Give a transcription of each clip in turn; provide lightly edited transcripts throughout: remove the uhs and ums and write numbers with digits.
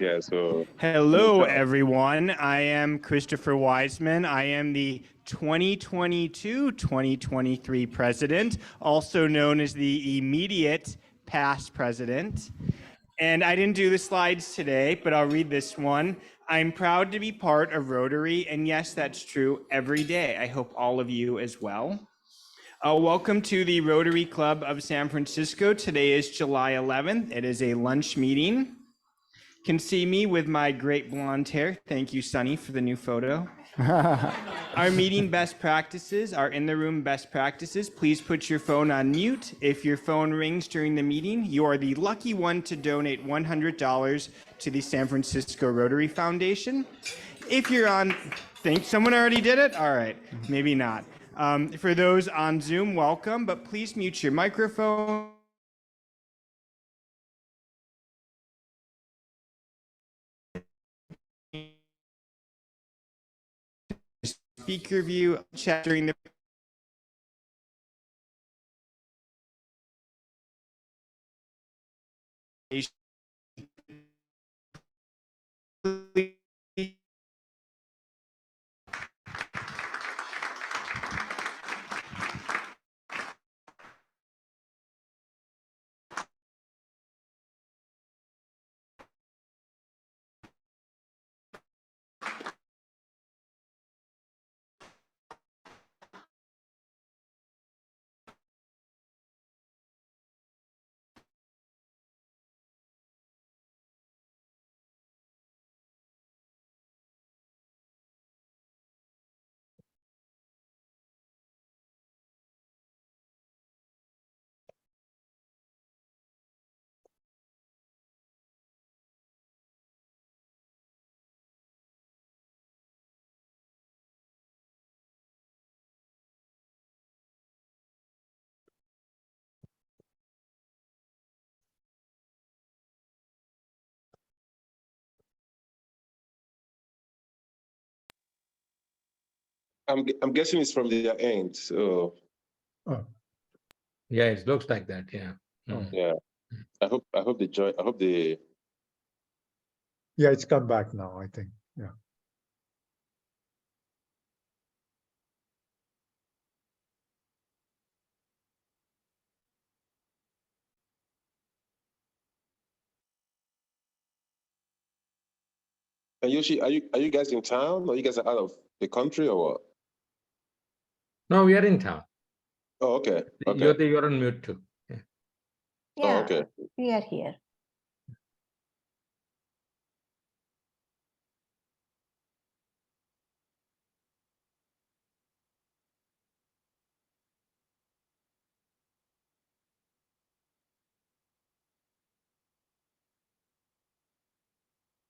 Yeah, so Hello, everyone. I am Christopher Wiseman. I am the 2022-2023 president, also known as the immediate past president. And I didn't do the slides today, but I'll read this one. I'm proud to be part of Rotary, and yes, that's true every day. I hope all of you as well. Welcome to the Rotary Club of San Francisco. Today is July 11th. It is a lunch meeting. Can see me with my great blonde hair. Thank you, Sunny, for the new photo. Our meeting best practices are in the room best practices. Please put your phone on mute. If your phone rings during the meeting, you are the lucky one to donate $100 to the San Francisco Rotary Foundation. If you're on, think someone already did it? All right, maybe not. For those on Zoom, welcome, but please mute your microphone. Speaker view, chat during the I'm guessing it's from their end. So yeah, it looks like that. Yeah. yeah, I hope they join. I hope they. Yeah, it's come back now, I think. Yeah. And Yoshi, are you guys in town, or you guys are out of the country, or what? No, we are in town. Oh, okay. Okay. You're on mute too. Yeah. Oh, okay. We are here.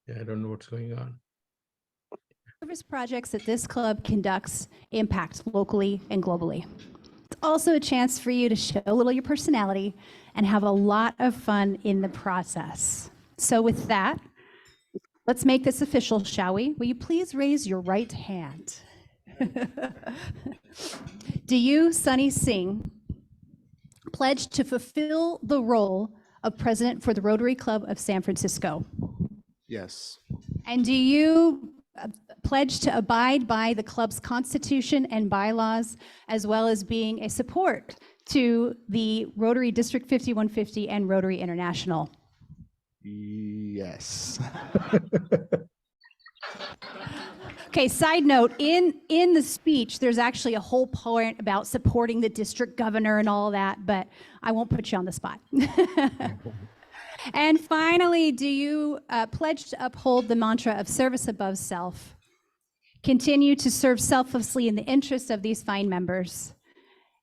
Yeah, I don't know what's going on. Service projects that this club conducts impact locally and globally. It's also a chance for you to show a little of your personality and have a lot of fun in the process. So with that, let's make this official, shall we? Will you please raise your right hand? Do you, Sunny Singh, pledge to fulfill the role of president for the Rotary Club of San Francisco? Yes. And do you pledge to abide by the club's constitution and bylaws, as well as being a support to the Rotary District 5150 and Rotary International? Yes. Okay, side note, in the speech, there's actually a whole point about supporting the district governor and all that, but I won't put you on the spot. And finally, do you pledge to uphold the mantra of service above self, continue to serve selflessly in the interests of these fine members,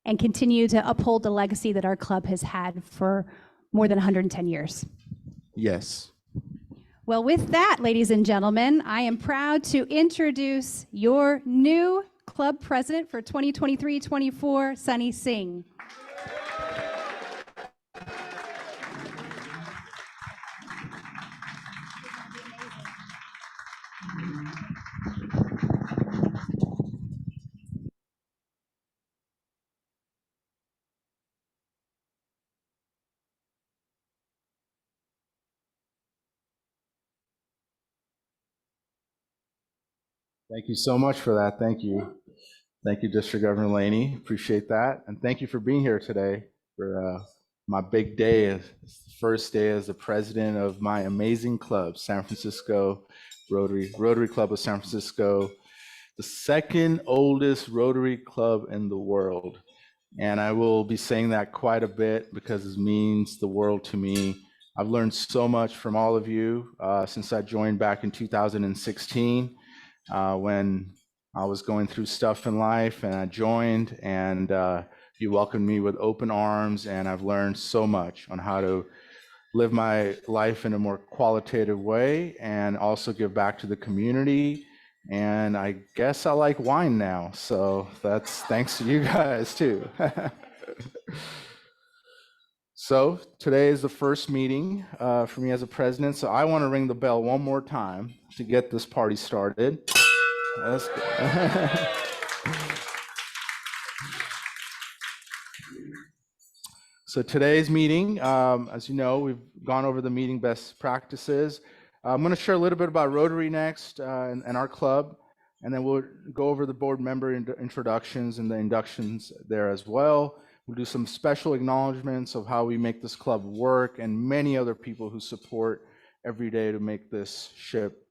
and continue to uphold the legacy that our club has had for more than 110 years? Yes. Well, with that, ladies and gentlemen, I am proud to introduce your new club president for 2023-24, Sunny Singh. Thank you so much for that. Thank you. Thank you, District Governor Laney. Appreciate that. And thank you for being here today for my big day. It's the first day as the president of my amazing club, San Francisco Rotary Club of San Francisco, the second oldest Rotary club in the world. And I will be saying that quite a bit because it means the world to me. I've learned so much from all of you since I joined back in 2016 when I was going through stuff in life, and I joined, and you welcomed me with open arms, and I've learned so much on how to live my life in a more qualitative way and also give back to the community. And I guess I like wine now, so that's thanks to you guys too. So today is the first meeting for me as a president, so I want to ring the bell one more time to get this party started. That's good. So today's meeting, as you know, we've gone over the meeting best practices. I'm going to share a little bit about Rotary next and our club, and then we'll go over the board member introductions and the inductions there as well. We'll do some special acknowledgments of how we make this club work and many other people who support every day to make this ship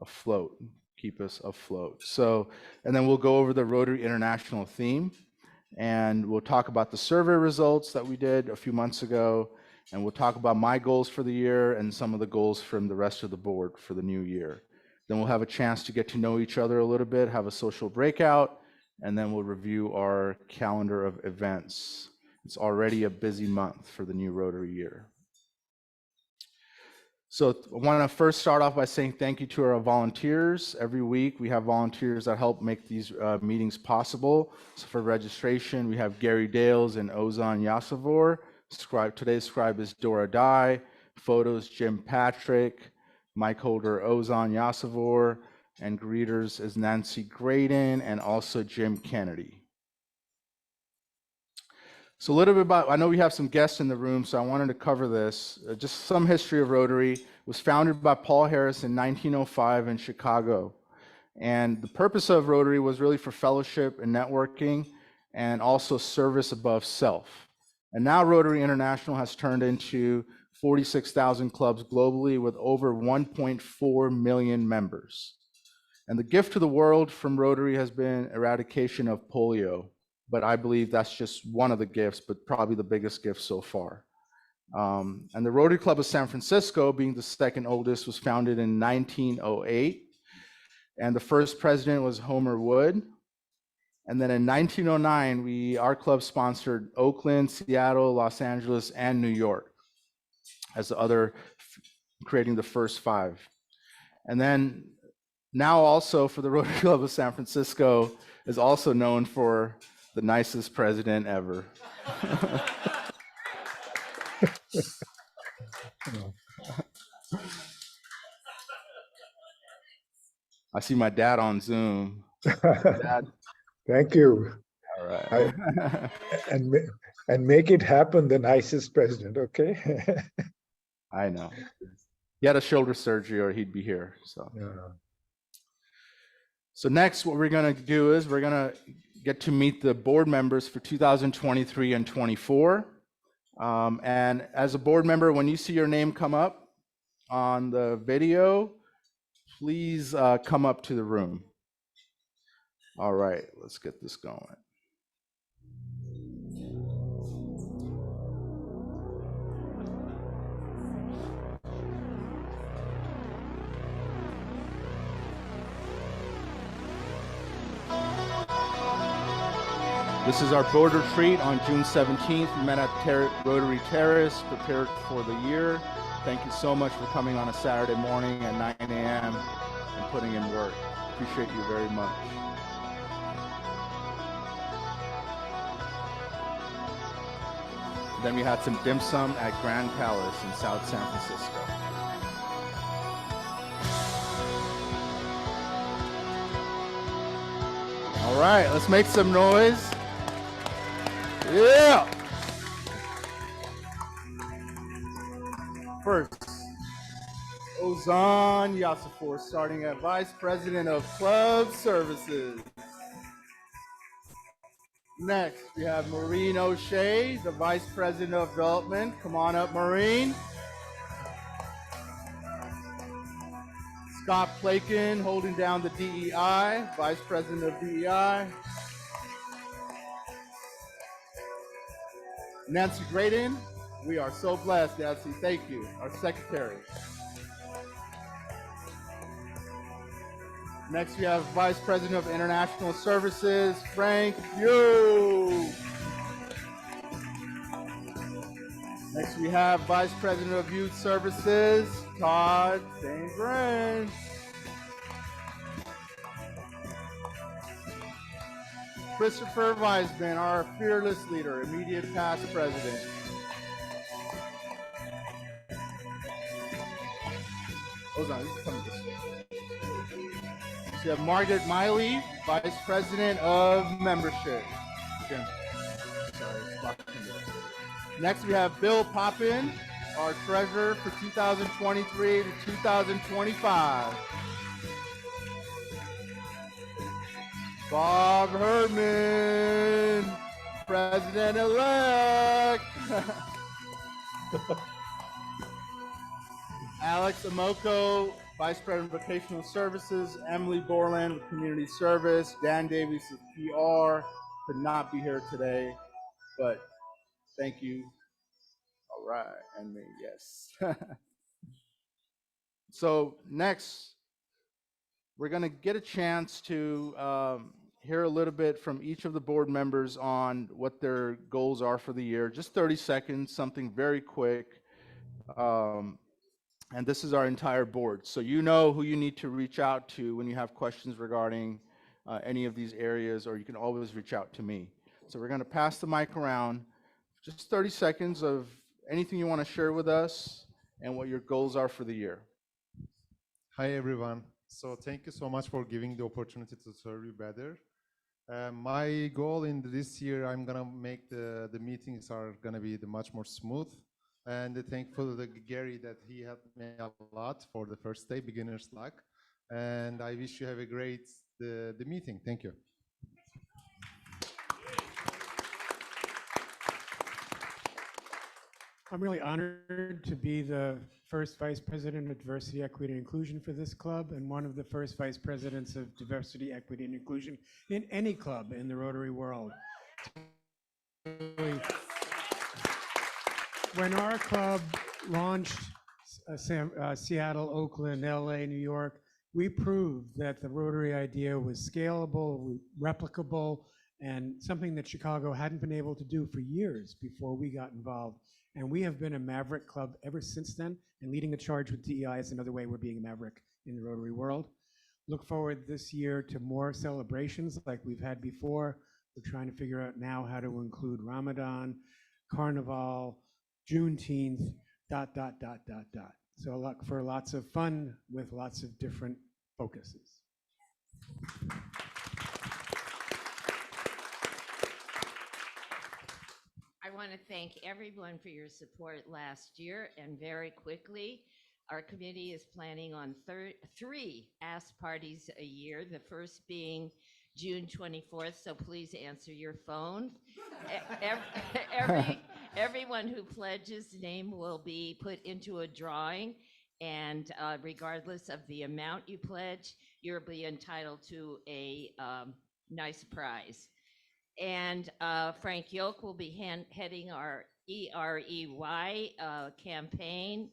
afloat, keep us afloat. So, and then we'll go over the Rotary International theme, and we'll talk about the survey results that we did a few months ago, and we'll talk about my goals for the year and some of the goals from the rest of the board for the new year. Then we'll have a chance to get to know each other a little bit, have a social breakout, and then we'll review our calendar of events. It's already a busy month for the new Rotary year. So I want to first start off by saying thank you to our volunteers. Every week we have volunteers that help make these meetings possible. So for registration, we have Gary Dales and Ozan Yasavor. Today's scribe is Dora Dye. Photos, Jim Patrick. Mic holder, Ozan Yasavor. And greeters is Nancy Graydon and also Jim Kennedy. So a little bit about, I know we have some guests in the room, so I wanted to cover this. Just some history of Rotary. It was founded by Paul Harris in 1905 in Chicago. And the purpose of Rotary was really for fellowship and networking and also service above self. And now Rotary International has turned into 46,000 clubs globally with over 1.4 million members. And the gift to the world from Rotary has been eradication of polio. But I believe that's just one of the gifts, but probably the biggest gift so far. And the Rotary Club of San Francisco, being the second oldest, was founded in 1908. And the first president was Homer Wood. And then in 1909, our club sponsored Oakland, Seattle, Los Angeles, and New York as the other, creating the first 5. And then now also for the Rotary Club of San Francisco is also known for the nicest president ever. I see my dad on Zoom. Dad. Thank you. All right. And make it happen, the nicest president, okay? I know. He had a shoulder surgery or he'd be here. So. Yeah. So next, what we're going to do is we're going to get to meet the board members for 2023 and 24. And as a board member, when you see your name come up on the video, please come up to the room. All right, let's get this going. This is our board retreat on June 17th. We met at Rotary Terrace, prepared for the year. Thank you so much for coming on a Saturday morning at 9 a.m. and putting in work. Appreciate you very much. Then we had some dim sum at Grand Palace in South San Francisco. All right, let's make some noise. Yeah. First, Ozan Yasafor, starting at Vice President of Club Services. Next, we have Maureen O'Shea, the Vice President of Development. Come on up, Maureen. Scott Plakin, holding down the DEI, Vice President of DEI. Nancy Graydon, we are so blessed, Nancy, thank you, our Secretary. Next, we have Vice President of International Services, Frank Yu. Next, we have Vice President of Youth Services, Todd St. Grange. Christopher Weisman, our fearless leader, immediate past president. Hold on, this is coming this way. So you have Margaret Miley, Vice President of Membership. Jim, sorry, it's blocking it. Next, we have Bill Poppin, our treasurer for 2023 to 2025. Bob Herman, President-elect. Alex Amoko, Vice President of Vocational Services. Emily Borland with Community Service. Dan Davies with PR. Could not be here today, but thank you. All right, and me, yes. So next, we're going to get a chance to hear a little bit from each of the board members on what their goals are for the year. Just 30 seconds, something very quick. And this is our entire board. So you know who you need to reach out to when you have questions regarding any of these areas, or you can always reach out to me. So we're going to pass the mic around. Just 30 seconds of anything you want to share with us and what your goals are for the year. Hi, everyone. So thank you so much for giving the opportunity to serve you better. My goal in this year, I'm gonna make the meetings are gonna be much more smooth. And thankful to Gary that he helped me a lot for the first day, beginner's luck. And I wish you have a great the meeting. Thank you. I'm really honored to be the first Vice President of Diversity, Equity, and Inclusion for this club, and one of the first Vice Presidents of Diversity, Equity, and Inclusion in any club in the Rotary world. When our club launched Seattle, Oakland, LA, New York, we proved that the Rotary idea was scalable, replicable, and something that Chicago hadn't been able to do for years before we got involved. And we have been a maverick club ever since then, and leading a charge with DEI is another way we're being a maverick in the Rotary world. Look forward this year to more celebrations like we've had before. We're trying to figure out now how to include Ramadan, Carnival, Juneteenth, ... So look for lots of fun with lots of different focuses. I want to thank everyone for your support last year, and very quickly, our committee is planning on 3 ask parties a year, the first being June 24th, so please answer your phone. Everyone who pledges name will be put into a drawing, and regardless of the amount you pledge, you'll be entitled to a nice prize. And Frank Yoke will be heading our EREY campaign.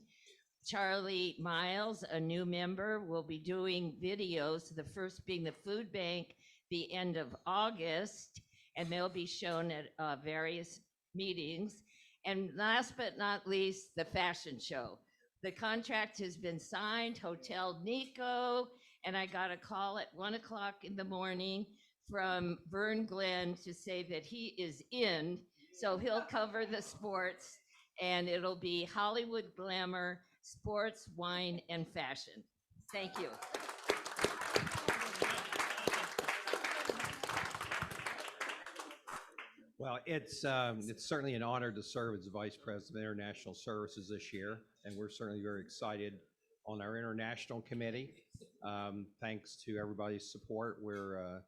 Charlie Miles, a new member, will be doing videos, the first being the food bank, the end of August, and they'll be shown at various meetings. And last but not least, the fashion show. The contract has been signed, Hotel Nico, and I got a call at 1 o'clock in the morning from Vern Glenn to say that he is in, so he'll cover the sports, and it'll be Hollywood glamour, sports, wine, and fashion. Thank you. Well, it's certainly an honor to serve as Vice President of International Services this year, and we're certainly very excited on our international committee. Thanks to everybody's support, we're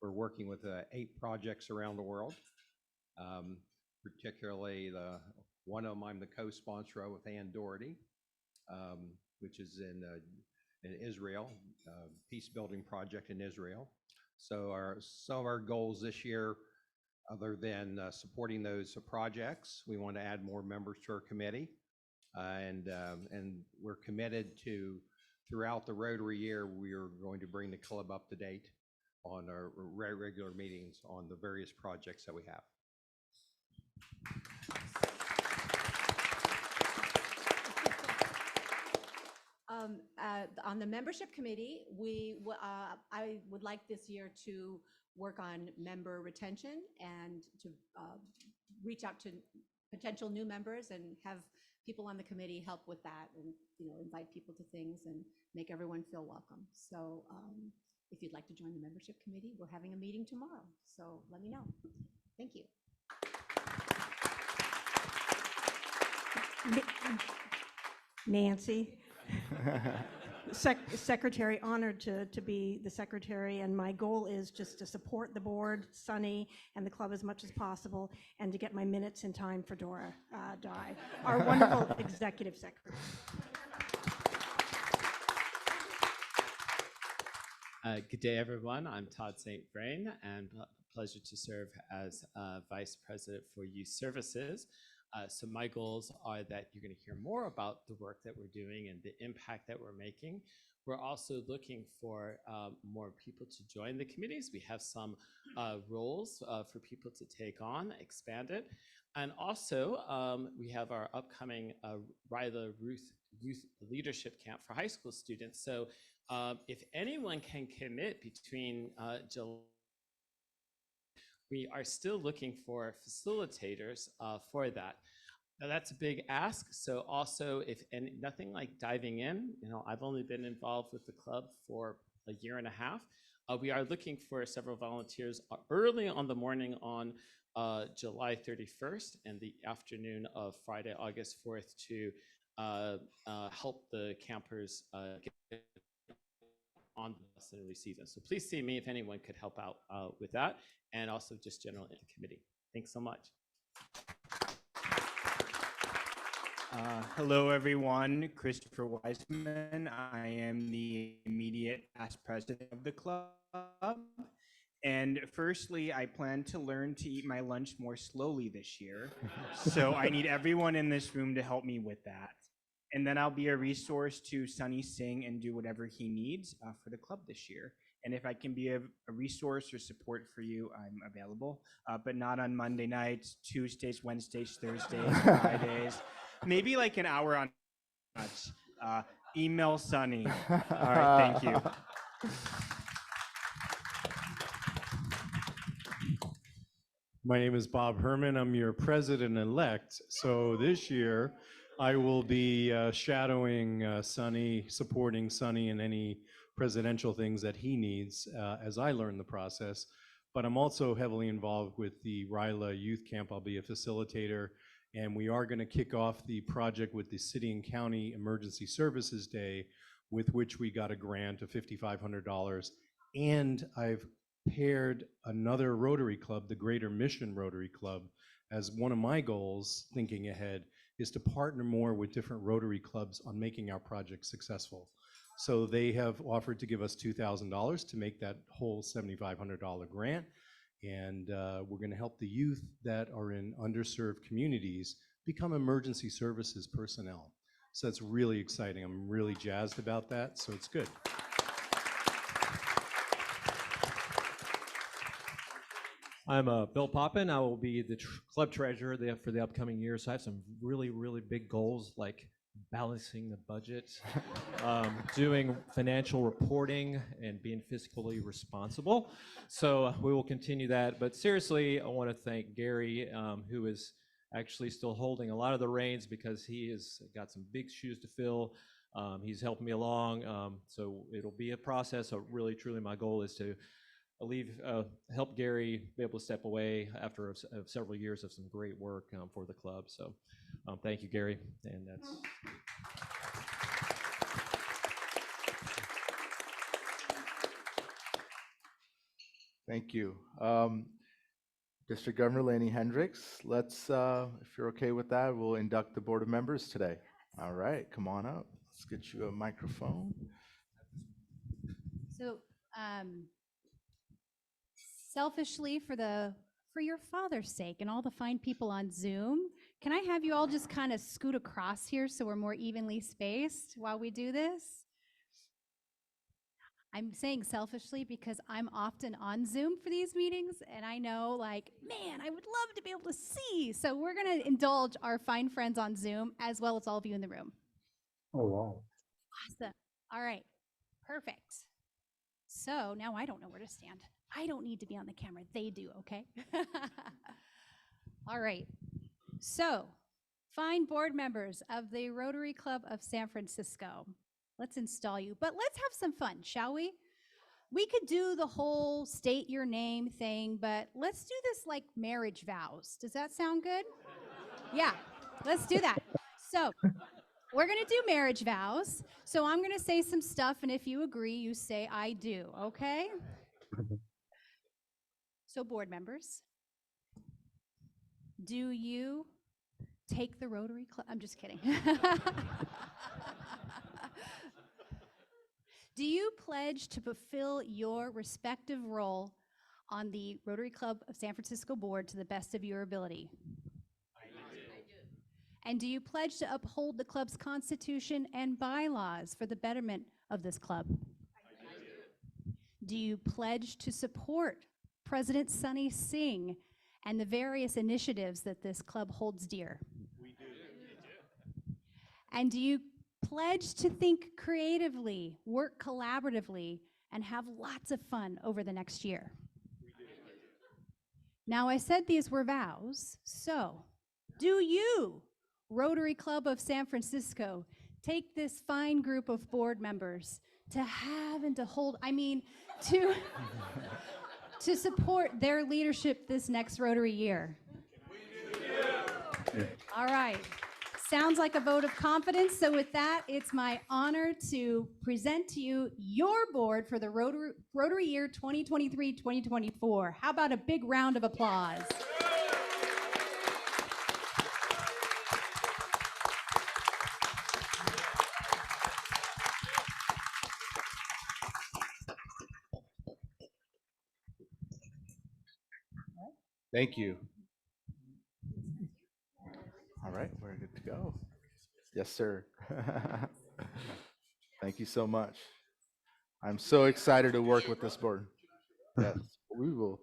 working with 8 projects around the world. Particularly one of them I'm the co-sponsor of with Ann Doherty, which is in Israel, peace building project in Israel. So some of our goals this year, other than supporting those projects, we want to add more members to our committee, and we're committed to, throughout the Rotary year, we are going to bring the club up to date on our regular meetings on the various projects that we have. On the membership committee, I would like this year to work on member retention and to reach out to potential new members and have people on the committee help with that, and invite people to things and make everyone feel welcome. So if you'd like to join the membership committee, we're having a meeting tomorrow, so let me know. Thank you. Nancy. Secretary, honored to be the secretary, and my goal is just to support the board, Sunny, and the club as much as possible, and to get my minutes in time for Dora Dye, our wonderful executive secretary. Good day, everyone. I'm Todd St. Vrain, and pleasure to serve as Vice President for Youth Services. So my goals are that you're going to hear more about the work that we're doing and the impact that we're making. We're also looking for more people to join the committees. We have some roles for people to take on, expand it. And also, we have our upcoming RILA Youth Leadership Camp for high school students. So if anyone can commit between July, we are still looking for facilitators for that. Now that's a big ask. So also, nothing like diving in, I've only been involved with the club for a year and a half. We are looking for several volunteers early on the morning on July 31st and the afternoon of Friday, August 4th to help the campers get on the bus in early season. So please see me if anyone could help out with that, and also just general in the committee. Thanks so much. Hello, everyone. Christopher Wiseman. I am the immediate past president of the club. And firstly, I plan to learn to eat my lunch more slowly this year. So I need everyone in this room to help me with that. And then I'll be a resource to Sunny Singh and do whatever he needs for the club this year. And if I can be a resource or support for you, I'm available, but not on Monday nights, Tuesdays, Wednesdays, Thursdays, Fridays. Maybe like an hour on email Sunny. All right, thank you. My name is Bob Herman. I'm your president-elect. So this year, I will be shadowing Sunny, supporting Sunny in any presidential things that he needs as I learn the process. But I'm also heavily involved with the RILA Youth Camp. I'll be a facilitator, and we are going to kick off the project with the City and County Emergency Services Day, with which we got a grant of $5,500. And I've paired another Rotary Club, the Greater Mission Rotary Club, as one of my goals, thinking ahead, is to partner more with different Rotary clubs on making our project successful. So they have offered to give us $2,000 to make that whole $7,500 grant. And we're going to help the youth that are in underserved communities become emergency services personnel. So that's really exciting. I'm really jazzed about that, so it's good. I'm Bill Poppin. I will be the club treasurer for the upcoming year. So I have some really, really big goals, like balancing the budget, doing financial reporting, and being fiscally responsible. So we will continue that. But seriously, I want to thank Gary, who is actually still holding a lot of the reins because he has got some big shoes to fill. He's helping me along. So it'll be a process. So really, truly, my goal is to help Gary be able to step away after several years of some great work for the club. So thank you, Gary. And that's. Thank you. District Governor Laney Hendricks, let's, if you're okay with that, we'll induct the board of members today. All right, come on up. Let's get you a microphone. So, selfishly, for your father's sake and all the fine people on Zoom, can I have you all just kind of scoot across here so we're more evenly spaced while we do this? I'm saying selfishly because I'm often on Zoom for these meetings, and I know, like, man, I would love to be able to see. So we're going to indulge our fine friends on Zoom as well as all of you in the room. Oh, wow. Awesome. All right. Perfect. So now I don't know where to stand. I don't need to be on the camera. They do, okay? All right. So, fine board members of the Rotary Club of San Francisco. Let's install you, but let's have some fun, shall we? We could do the whole state your name thing, but let's do this like marriage vows. Does that sound good? Yeah, let's do that. So, we're going to do marriage vows. So I'm going to say some stuff, and if you agree, you say I do, okay? So board members, do you take the Rotary Club? I'm just kidding. Do you pledge to fulfill your respective role on the Rotary Club of San Francisco board to the best of your ability? And do you pledge to uphold the club's constitution and bylaws for the betterment of this club? Do you pledge to support President Sunny Singh and the various initiatives that this club holds dear? We do. And do you pledge to think creatively, work collaboratively, and have lots of fun over the next year? We do. Now, I said these were vows, so do you, Rotary Club of San Francisco, take this fine group of board members to have and to hold, to support their leadership this next Rotary year? All right. Sounds like a vote of confidence. So with that, it's my honor to present to you your board for the Rotary year 2023-2024. How about a big round of applause? Thank you. All right, we're good to go. Yes, sir. Thank you so much. I'm so excited to work with this board. Yes, we will.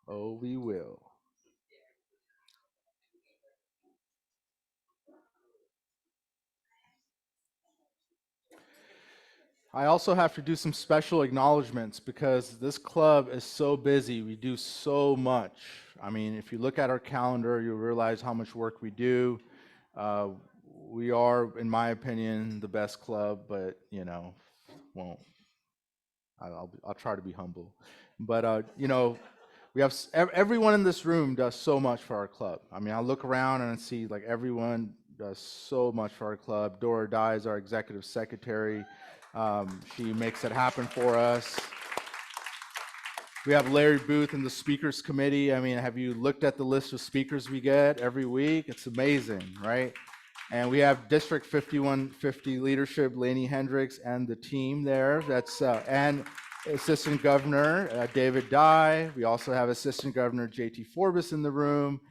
Oh, we will. I also have to do some special acknowledgments because this club is so busy. We do so much. I mean, if you look at our calendar, you'll realize how much work we do. We are, in my opinion, the best club, but I'll try to be humble. But we have everyone in this room does so much for our club. I mean, I look around and I see like everyone does so much for our club. Dora Dye is our executive secretary. She makes it happen for us. We have Larry Booth in the speakers committee. I mean, have you looked at the list of speakers we get every week? It's amazing, right? And we have District 5150 leadership, Laney Hendricks, and the team there. That's and Assistant Governor David Dye. We also have Assistant Governor JT Forbes in the room,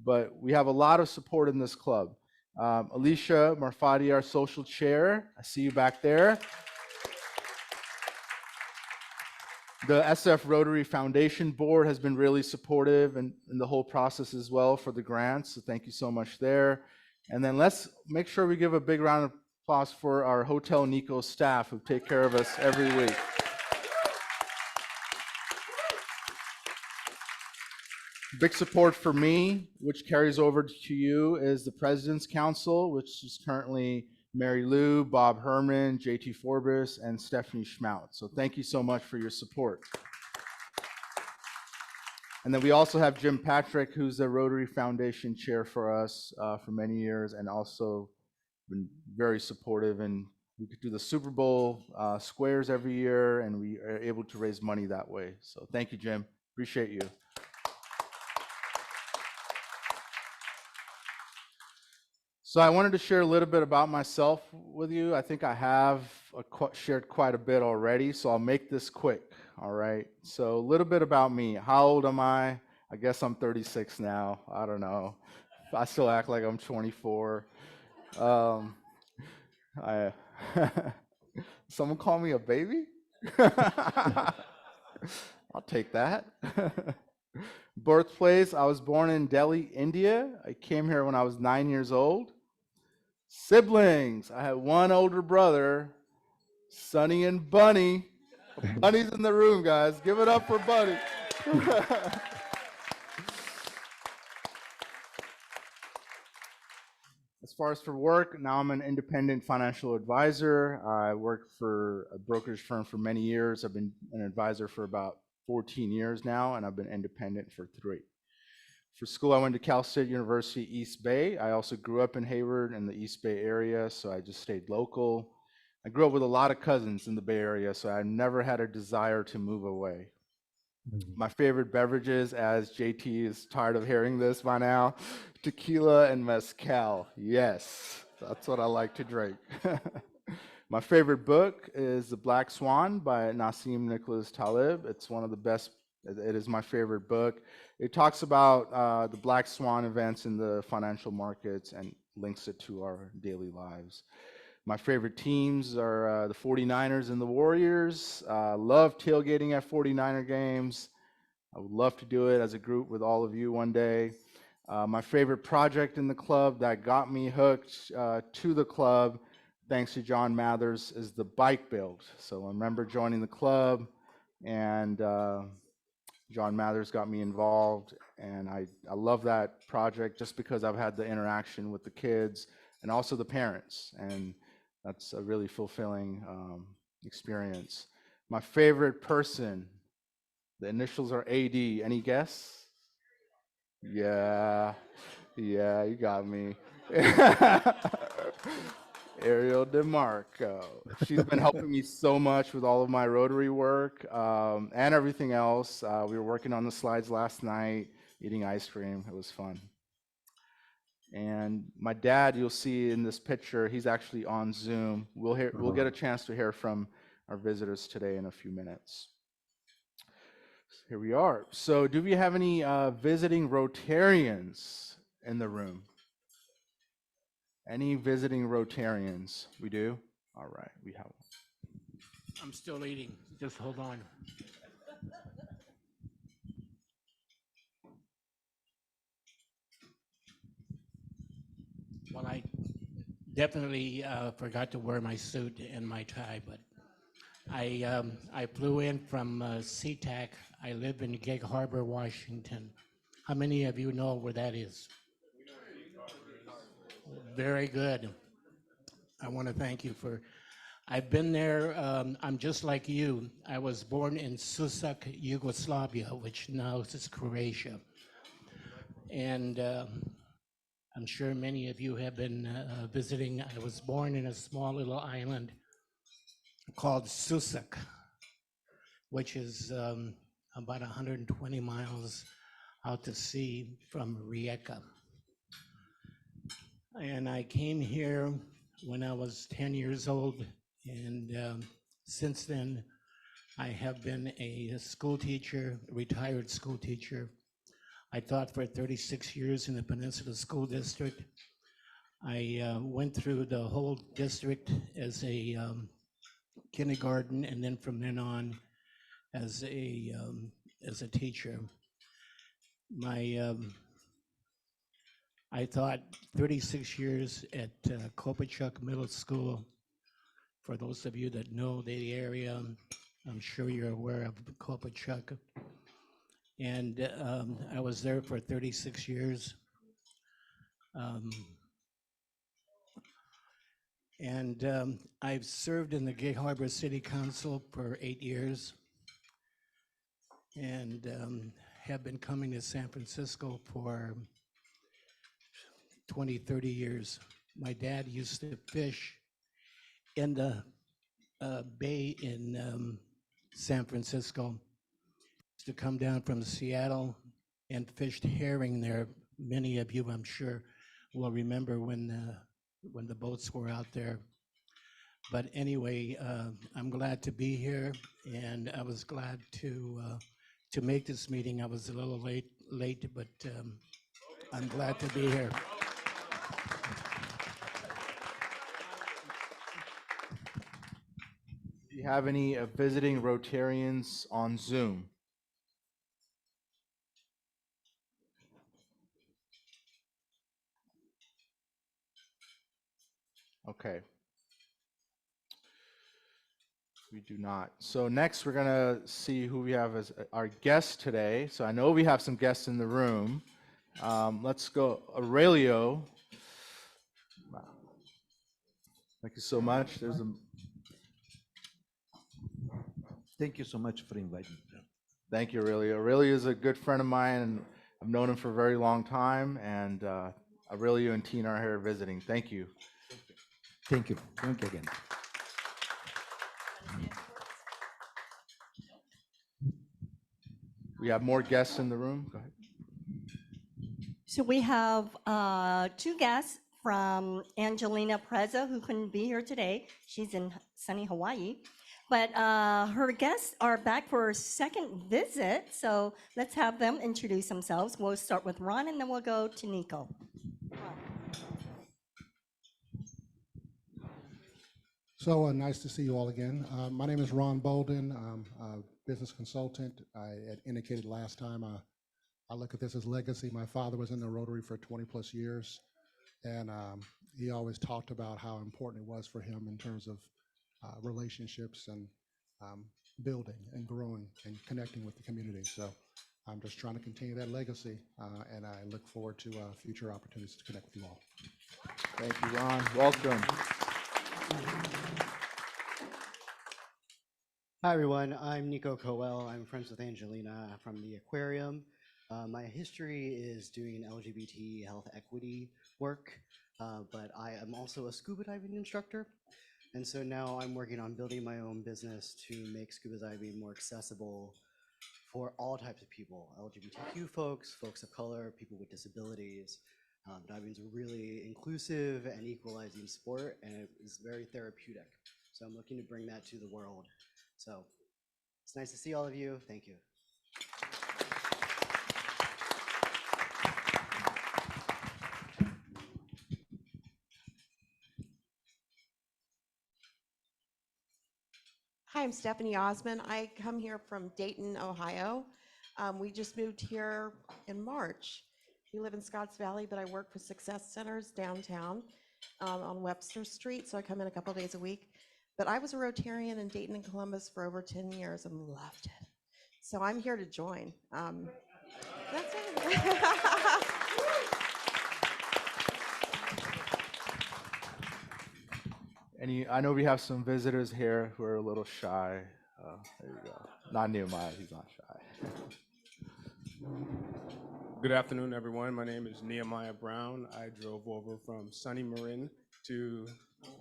but we have a lot of support in this club. Alicia Marfadi, our social chair. I see you back there. The SF Rotary Foundation Board has been really supportive in the whole process as well for the grants, so thank you so much there. And then let's make sure we give a big round of applause for our Hotel Nico staff who take care of us every week. Big support for me, which carries over to you, is the President's Council, which is currently Mary Lou, Bob Herman, JT Forbes, and Stephanie Schmout. So thank you so much for your support. And then we also have Jim Patrick, who's the Rotary Foundation chair for us for many years, and also been very supportive in We could do the Super Bowl squares every year, and we are able to raise money that way. So thank you, Jim. Appreciate you. So I wanted to share a little bit about myself with you. I think I have shared quite a bit already, so I'll make this quick, all right? So a little bit about me. How old am I? I guess I'm 36 now. I don't know. I still act like I'm 24. Someone call me a baby? I'll take that. Birthplace, I was born in Delhi, India. I came here when I was 9 years old. Siblings, I had one older brother, Sonny and Bunny. Bunny's in the room, guys. Give it up for Bunny. As far as for work, now I'm an independent financial advisor. I worked for a brokerage firm for many years. I've been an advisor for about 14 years now, and I've been independent for 3. For school, I went to Cal State University, East Bay. I also grew up in Hayward in the East Bay area, so I just stayed local. I grew up with a lot of cousins in the Bay Area, so I never had a desire to move away. My favorite beverages, as JT is tired of hearing this by now, tequila and mezcal. Yes, that's what I like to drink. My favorite book is The Black Swan by Nassim Nicholas Taleb. It's one of the best. It is my favorite book. It talks about the black swan events in the financial markets and links it to our daily lives. My favorite teams are the 49ers and the Warriors. Love tailgating at 49er games. I would love to do it as a group with all of you one day. My favorite project in the club that got me hooked to the club, thanks to John Mathers, is the bike build. So I remember joining the club, and John Mathers got me involved, and I love that project just because I've had the interaction with the kids and also the parents, and that's a really fulfilling experience. My favorite person, the initials are AD. Any guess? Yeah, you got me. Ariel DeMarco. She's been helping me so much with all of my Rotary work and everything else. We were working on the slides last night, eating ice cream. It was fun. And my dad, you'll see in this picture, he's actually on Zoom. We'll get a chance to hear from our visitors today in a few minutes. Here we are. So do we have any visiting Rotarians in the room? Any visiting Rotarians? We do? All right, we have one. I'm still eating. Just hold on. Well, I definitely forgot to wear my suit and my tie, but I flew in from SeaTac. I live in Gig Harbor, Washington. How many of you know where that is? Very good. I want to thank you for. I've been there. I'm just like you. I was born in Susak, Yugoslavia, which now is Croatia. And I'm sure many of you have been visiting. I was born in a small little island called Susak, which is about 120 miles out to sea from Rijeka. And I came here when I was 10 years old, and since then I have been a school teacher, retired school teacher. I taught for 36 years in the Peninsula School District. I went through the whole district as a kindergarten, and then from then on as a teacher. I taught 36 years at Kopachuk Middle School. For those of you that know the area, I'm sure you're aware of Kopachuk. And I was there for 36 years. I've served in the Gig Harbor City Council for 8 years, and have been coming to San Francisco for 20, 30 years. My dad used to fish in the bay in San Francisco. To come down from Seattle and fished herring there. Many of you, I'm sure, will remember when the boats were out there. But anyway, I'm glad to be here, and I was glad to make this meeting. I was a little late, but I'm glad to be here. Do you have any visiting Rotarians on Zoom? Okay. We do not. So next we're gonna see who we have as our guest today. So I know we have some guests in the room. Let's go, Aurelio. Wow. Thank you so much. There's a. Thank you so much for inviting me. Thank you, Aurelio. Aurelio is a good friend of mine, and I've known him for a very long time. And Aurelio and Tina are here visiting. Thank you. Thank you. Thank you again. We have more guests in the room. Go ahead. So we have two guests from Angelina Preza, who couldn't be here today. She's in sunny Hawaii. But her guests are back for a second visit. So let's have them introduce themselves. We'll start with Ron, and then we'll go to Nico. So nice to see you all again. My name is Ron Bolden. I'm a business consultant. I had indicated last time I look at this as legacy. My father was in the Rotary for 20 plus years, and he always talked about how important it was for him in terms of relationships and building and growing and connecting with the community. So I'm just trying to continue that legacy, and I look forward to future opportunities to connect with you all. Thank you, Ron. Welcome. Hi, everyone. I'm Nico Coel. I'm friends with Angelina from the aquarium. My history is doing LGBT health equity work, but I am also a scuba diving instructor. And so now I'm working on building my own business to make scuba diving more accessible for all types of people, LGBTQ folks, folks of color, people with disabilities. Diving is a really inclusive and equalizing sport, and it is very therapeutic. So I'm looking to bring that to the world. So it's nice to see all of you. Thank you. Hi, I'm Stephanie Osman. I come here from Dayton, Ohio. We just moved here in March. We live in Scotts Valley, but I work for Success Centers downtown on Webster Street, so I come in a couple days a week. But I was a Rotarian in Dayton and Columbus for over 10 years and loved it. So I'm here to join. That's it. I know we have some visitors here who are a little shy. There you go. Not Nehemiah, he's not shy. Good afternoon, everyone. My name is Nehemiah Brown. I drove over from Sunny Marin to,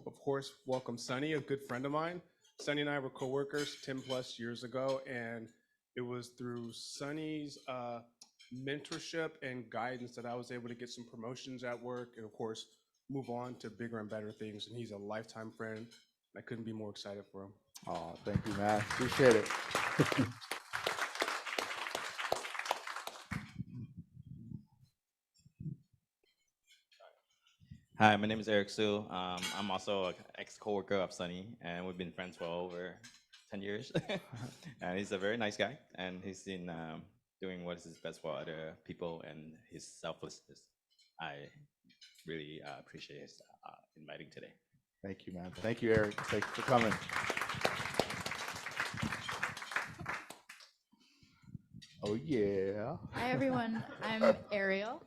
of course, welcome Sunny, a good friend of mine. Sunny and I were coworkers 10 plus years ago, and it was through Sunny's mentorship and guidance that I was able to get some promotions at work and, of course, move on to bigger and better things. And he's a lifetime friend. I couldn't be more excited for him. Oh, thank you, Matt. Appreciate it. Hi, my name is Eric Sue. I'm also an ex-coworker of Sunny, and we've been friends for over 10 years. And he's a very nice guy, and he's been doing what is best for other people and his selflessness. I really appreciate his inviting today. Thank you, man. Thank you, Eric. Thanks for coming. Oh, yeah. Hi, everyone. I'm Ariel.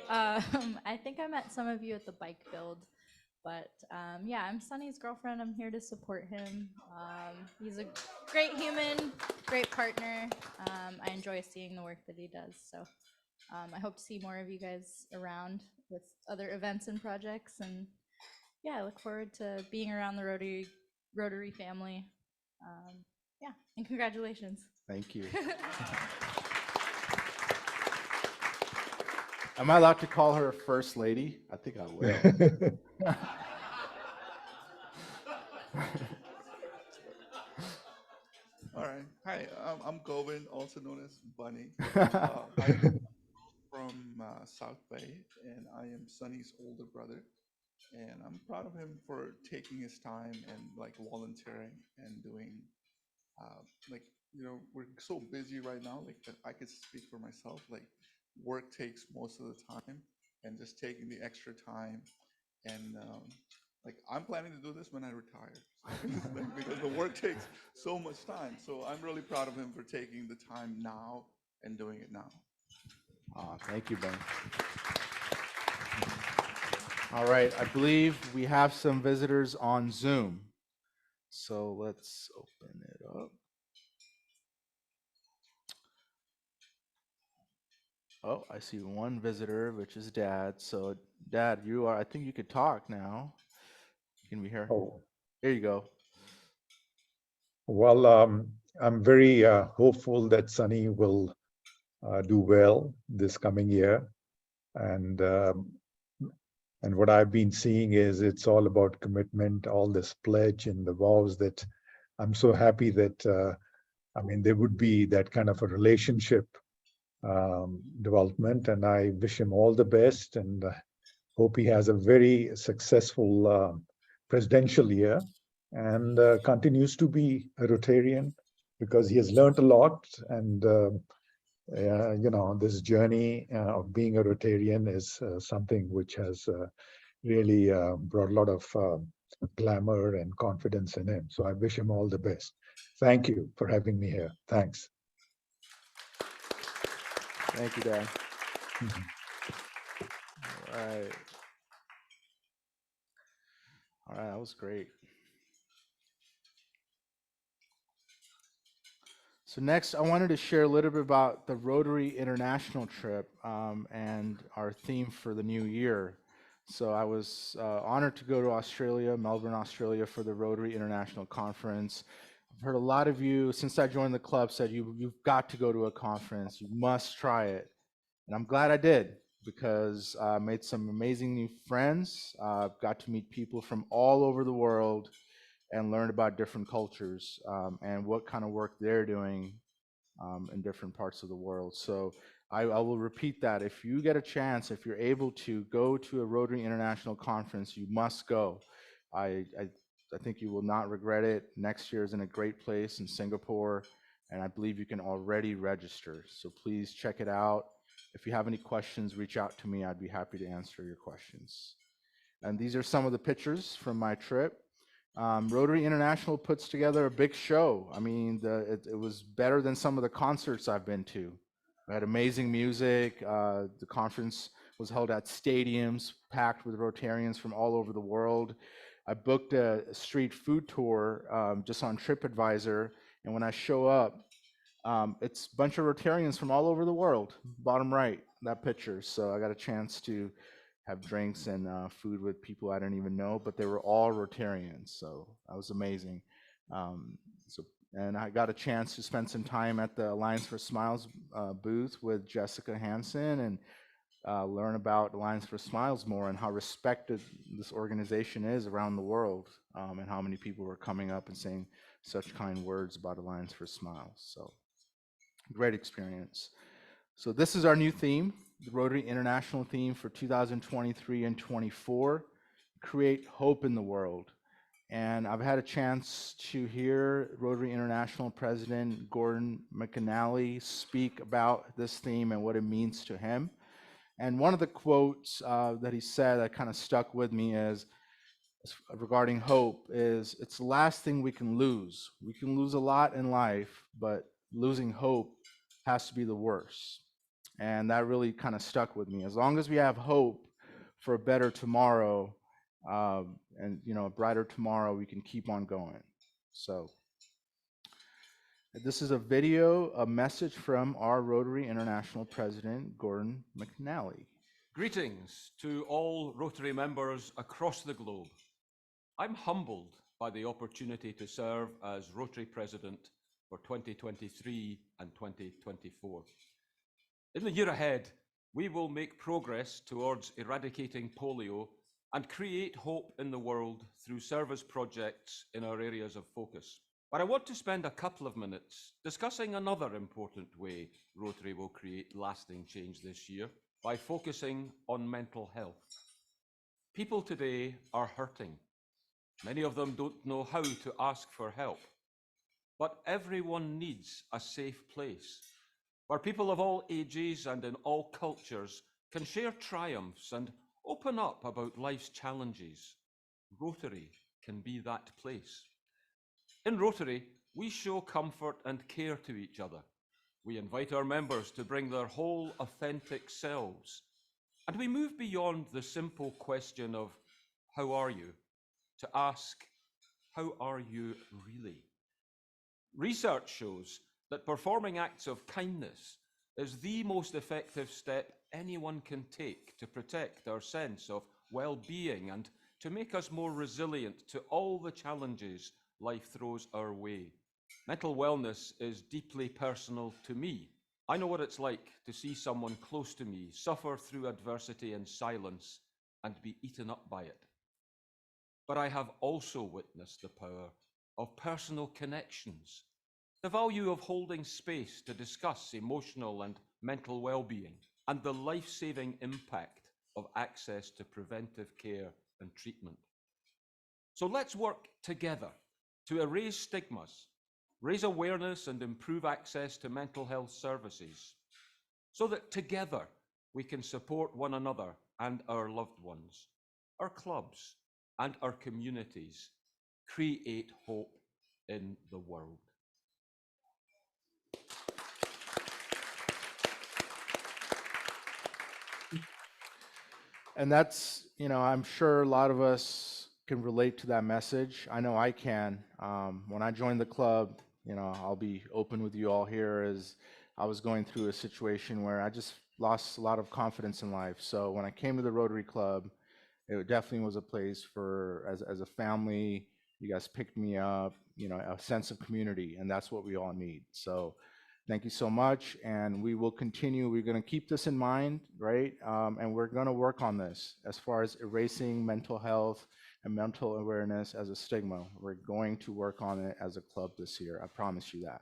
I think I met some of you at the bike build, but yeah, I'm Sunny's girlfriend. I'm here to support him. He's a great human, great partner. I enjoy seeing the work that he does. So I hope to see more of you guys around with other events and projects. And yeah, I look forward to being around the Rotary family. Yeah, and congratulations. Thank you. Am I allowed to call her First Lady? I think I will. All right. Hi, I'm Govind, also known as Bunny. I'm from South Bay, and I am Sunny's older brother. And I'm proud of him for taking his time and like volunteering and doing, like, you know, we're so busy right now. Like, I could speak for myself. Like, work takes most of the time, and just taking the extra time and like I'm planning to do this when I retire like, because the work takes so much time. So I'm really proud of him for taking the time now and doing it now. Thank you, Ben. All right, I believe we have some visitors on Zoom. So let's open it up. Oh, I see one visitor, which is Dad. So Dad, I think you could talk now. Can we hear? Oh. Here you go. Well, I'm very hopeful that Sunny will do well this coming year. And what I've been seeing is it's all about commitment, all this pledge and the vows that I'm so happy that, I mean, there would be that kind of a relationship development, and I wish him all the best and hope he has a very successful presidential year and continues to be a Rotarian because he has learned a lot. And you know, this journey of being a Rotarian is something which has really brought a lot of glamour and confidence in him. So I wish him all the best. Thank you for having me here. Thanks. Thank you, Dad. All right. All right, that was great. So next, I wanted to share a little bit about the Rotary International trip and our theme for the new year. So I was honored to go to Australia, Melbourne, Australia, for the Rotary International Conference. I've heard a lot of you, since I joined the club, said you've got to go to a conference. You must try it. And I'm glad I did, because I made some amazing new friends. Got to meet people from all over the world and learn about different cultures and what kind of work they're doing in different parts of the world. So I will repeat that. If you get a chance, if you're able to go to a Rotary International Conference, you must go. I think you will not regret it. Next year is in a great place in Singapore, and I believe you can already register. So please check it out. If you have any questions, reach out to me. I'd be happy to answer your questions. And these are some of the pictures from my trip. Rotary International puts together a big show. I mean, it was better than some of the concerts I've been to. We had amazing music. The conference was held at stadiums packed with Rotarians from all over the world. I booked a street food tour just on TripAdvisor, and when I show up, it's a bunch of Rotarians from all over the world. Bottom right, that picture. So I got a chance to have drinks and food with people I didn't even know, but they were all Rotarians. So that was amazing. And I got a chance to spend some time at the Alliance for Smiles booth with Jessica Hansen and learn about Alliance for Smiles more and how respected this organization is around the world, and how many people were coming up and saying such kind words about Alliance for Smiles. So great experience. So this is our new theme, the Rotary International theme for 2023 and 24, create hope in the world. And I've had a chance to hear Rotary International President Gordon McAnally speak about this theme and what it means to him. And one of the quotes that he said that kind of stuck with me is, regarding hope, is it's the last thing we can lose. We can lose a lot in life, but losing hope has to be the worst. And that really kind of stuck with me. As long as we have hope for a better tomorrow, and a brighter tomorrow, we can keep on going. So this is a video, a message from our Rotary International President, Gordon McAnally. Greetings to all Rotary members across the globe. I'm humbled by the opportunity to serve as Rotary President for 2023 and 2024. In the year ahead, we will make progress towards eradicating polio and create hope in the world through service projects in our areas of focus. But I want to spend a couple of minutes discussing another important way Rotary will create lasting change this year by focusing on mental health. People today are hurting. Many of them don't know how to ask for help. But everyone needs a safe place where people of all ages and in all cultures can share triumphs and open up about life's challenges. Rotary can be that place. In Rotary, we show comfort and care to each other. We invite our members to bring their whole authentic selves. And we move beyond the simple question of, how are you? To ask, how are you really? Research shows that performing acts of kindness is the most effective step anyone can take to protect our sense of well-being and to make us more resilient to all the challenges life throws our way. Mental wellness is deeply personal to me. I know what it's like to see someone close to me suffer through adversity in silence and be eaten up by it. But I have also witnessed the power of personal connections, the value of holding space to discuss emotional and mental well-being, and the life-saving impact of access to preventive care and treatment. So let's work together to erase stigmas, raise awareness and improve access to mental health services, so that together we can support one another and our loved ones, our clubs and our communities, create hope in the world. And that's, I'm sure a lot of us can relate to that message. I know I can. When I joined the club, I'll be open with you all here, as I was going through a situation where I just lost a lot of confidence in life. So when I came to the Rotary Club, it definitely was a place for, as a family, you guys picked me up, a sense of community, and that's what we all need. So thank you so much, and we will continue. We're going to keep this in mind, right? And we're going to work on this as far as erasing mental health and mental awareness as a stigma. We're going to work on it as a club this year. I promise you that.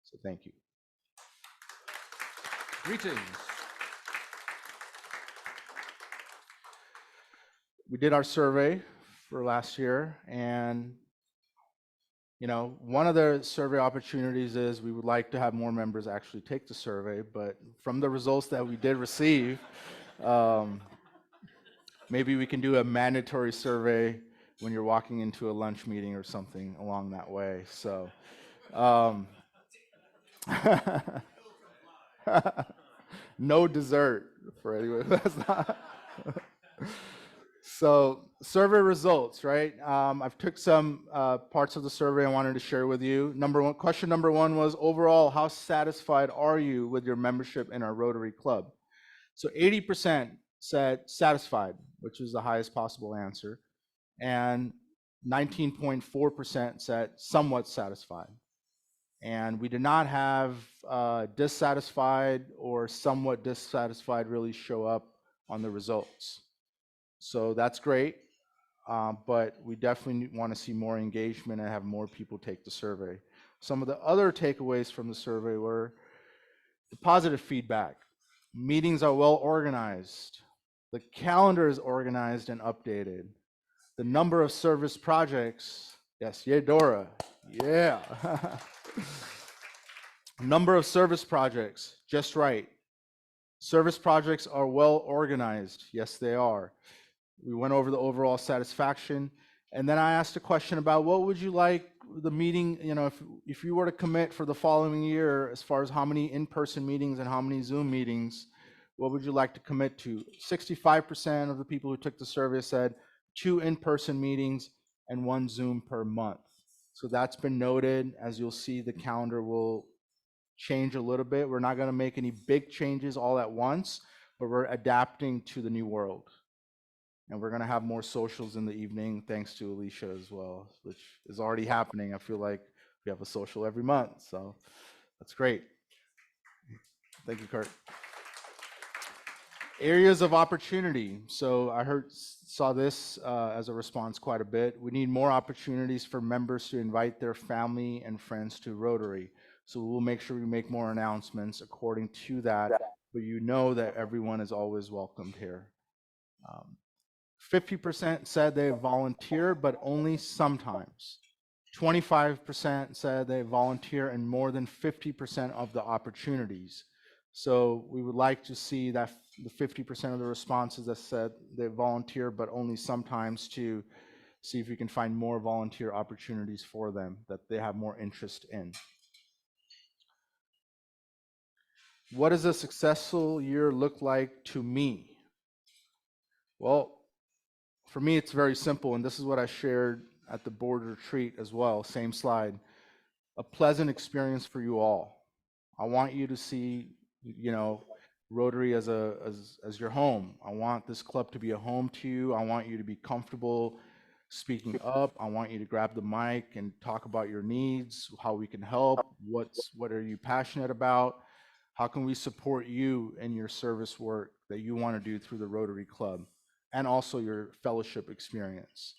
So thank you. Greetings. We did our survey for last year, and one of the survey opportunities is we would like to have more members actually take the survey, but from the results that we did receive, maybe we can do a mandatory survey when you're walking into a lunch meeting or something along that way. So no dessert for anyone. That's not. So survey results, right? I've took some parts of the survey I wanted to share with you. Question number one was, overall, how satisfied are you with your membership in our Rotary Club? So 80% said satisfied, which is the highest possible answer. And 19.4% said somewhat satisfied. And we did not have dissatisfied or somewhat dissatisfied really show up on the results. So that's great, but we definitely want to see more engagement and have more people take the survey. Some of the other takeaways from the survey were the positive feedback. Meetings are well organized. The calendar is organized and updated. The number of service projects, yes, yeah, Dora, yeah. Number of service projects, just right. Service projects are well organized, yes, they are. We went over the overall satisfaction, and then I asked a question about what would you like the meeting, if you were to commit for the following year as far as how many in-person meetings and how many Zoom meetings, what would you like to commit to? 65% of the people who took the survey said 2 in-person meetings and 1 Zoom per month. So that's been noted. As you'll see, the calendar will change a little bit. We're not going to make any big changes all at once, but we're adapting to the new world. And we're going to have more socials in the evening, thanks to Alicia as well, which is already happening. I feel like we have a social every month, so that's great. Thank you, Kurt. Areas of opportunity. So I saw this as a response quite a bit. We need more opportunities for members to invite their family and friends to Rotary. So we'll make sure we make more announcements according to that, but you know that everyone is always welcomed here. 50% said they volunteer, but only sometimes. 25% said they volunteer in more than 50% of the opportunities. So we would like to see that the 50% of the responses that said they volunteer, but only sometimes, to see if we can find more volunteer opportunities for them that they have more interest in. What does a successful year look like to me? Well, for me, it's very simple, and this is what I shared at the board retreat as well, same slide. A pleasant experience for you all. I want you to see, Rotary as your home. I want this club to be a home to you. I want you to be comfortable speaking up. I want you to grab the mic and talk about your needs, how we can help, what are you passionate about, how can we support you in your service work that you want to do through the Rotary Club, and also your fellowship experience.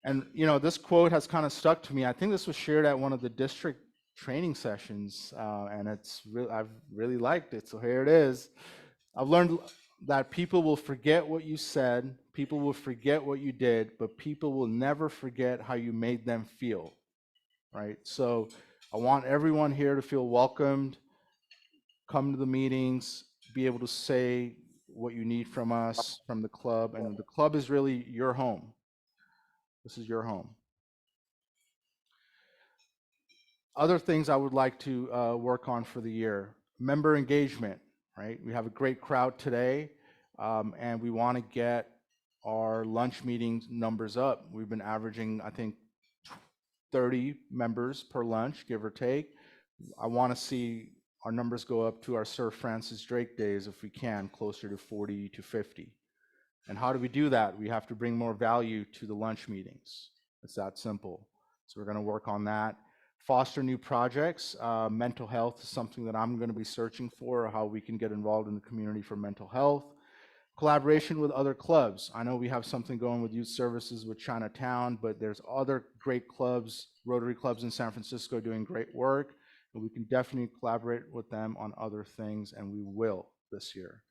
And this quote has kind of stuck to me. I think this was shared at one of the district training sessions, and I've really liked it. So here it is. I've learned that people will forget what you said, people will forget what you did, but people will never forget how you made them feel, right? So I want everyone here to feel welcomed, come to the meetings, be able to say what you need from us, from the club, and the club is really your home. This is your home. Other things I would like to work on for the year: member engagement, right? We have a great crowd today, and we want to get our lunch meeting numbers up. We've been averaging, I think, 30 members per lunch, give or take. I want to see our numbers go up to our Sir Francis Drake days, if we can, closer to 40 to 50. And how do we do that? We have to bring more value to the lunch meetings. It's that simple. So we're going to work on that. Foster new projects. Mental health is something that I'm going to be searching for, how we can get involved in the community for mental health. Collaboration with other clubs. I know we have something going with youth services with Chinatown, but there's other great clubs, Rotary clubs in San Francisco doing great work, and we can definitely collaborate with them on other things, and we will this year.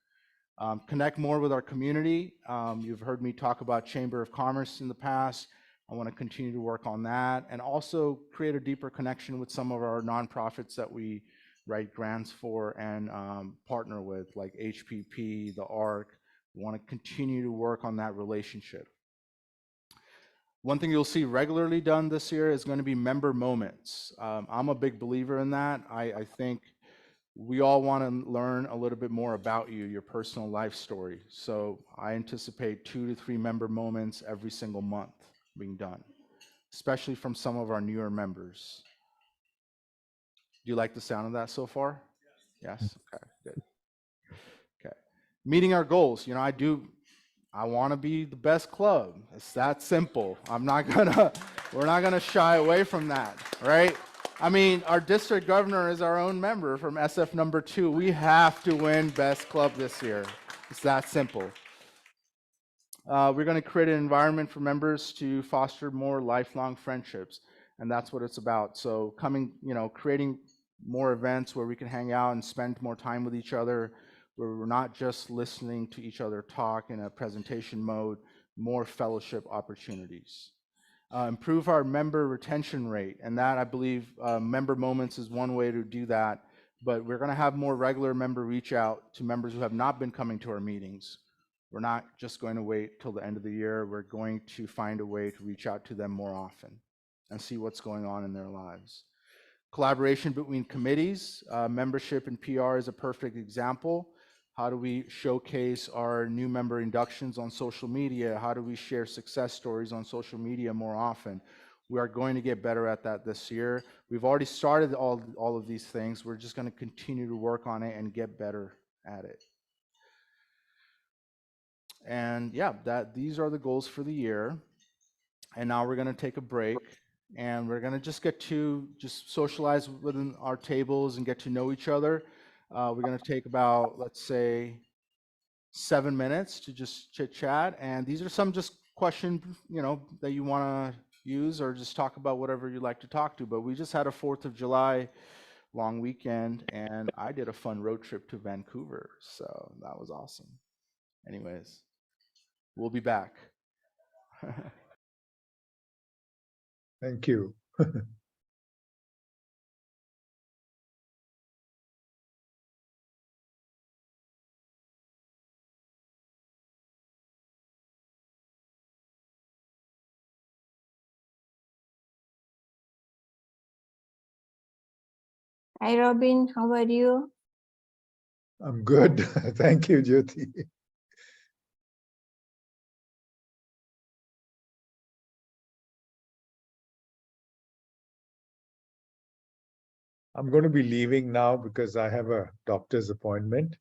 Connect more with our community. You've heard me talk about Chamber of Commerce in the past. I want to continue to work on that, and also create a deeper connection with some of our nonprofits that we write grants for and partner with, like HPP, the ARC. We want to continue to work on that relationship. One thing you'll see regularly done this year is going to be member moments. I'm a big believer in that. I think we all want to learn a little bit more about you, your personal life story. So I anticipate 2 to 3 member moments every single month being done, especially from some of our newer members. Do you like the sound of that so far? Yes? Okay, good. Okay. Meeting our goals. I want to be the best club. It's that simple. we're not gonna shy away from that, right? I mean, our district governor is our own member from SF number 2. We have to win best club this year. It's that simple. We're going to create an environment for members to foster more lifelong friendships, and that's what it's about. So creating more events where we can hang out and spend more time with each other, where we're not just listening to each other talk in a presentation mode, more fellowship opportunities. Improve our member retention rate, and that, I believe, member moments is one way to do that, but we're going to have more regular member reach out to members who have not been coming to our meetings. We're not just going to wait till the end of the year. We're going to find a way to reach out to them more often and see what's going on in their lives. Collaboration between committees. Membership and PR is a perfect example. How do we showcase our new member inductions on social media? How do we share success stories on social media more often? We are going to get better at that this year. We've already started all of these things. We're just going to continue to work on it and get better at it. And yeah, these are the goals for the year. And now we're going to take a break, and we're going to just get to socialize within our tables and get to know each other. We're going to take about, let's say, 7 minutes to just chit chat. And these are some just questions, that you want to use, or just talk about whatever you like to talk to. But we just had a 4th of July long weekend, and I did a fun road trip to Vancouver. So that was awesome. Anyways, we'll be back. Thank you. Hi, Robin. How are you? I'm good. Thank you, Jyoti. I'm going to be leaving now because I have a doctor's appointment.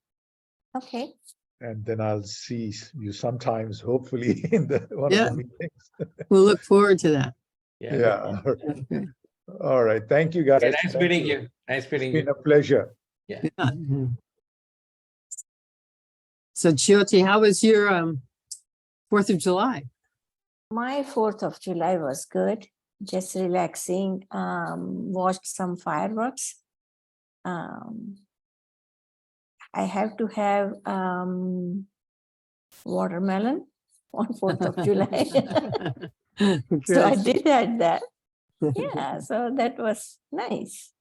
Okay. And then I'll see you sometimes, hopefully, in one Yeah. of the meetings. We'll look forward to that. Yeah. Okay. All right. Thank you, guys. Okay, nice Thank meeting you. Nice meeting It's you. been a pleasure. Yeah. Yeah. Mhm. So Jyoti, how was your 4th of July? My 4th of July was good. Just relaxing. Watched some fireworks. I have to have watermelon on 4th of July. So I did have that. Yeah, so that was nice.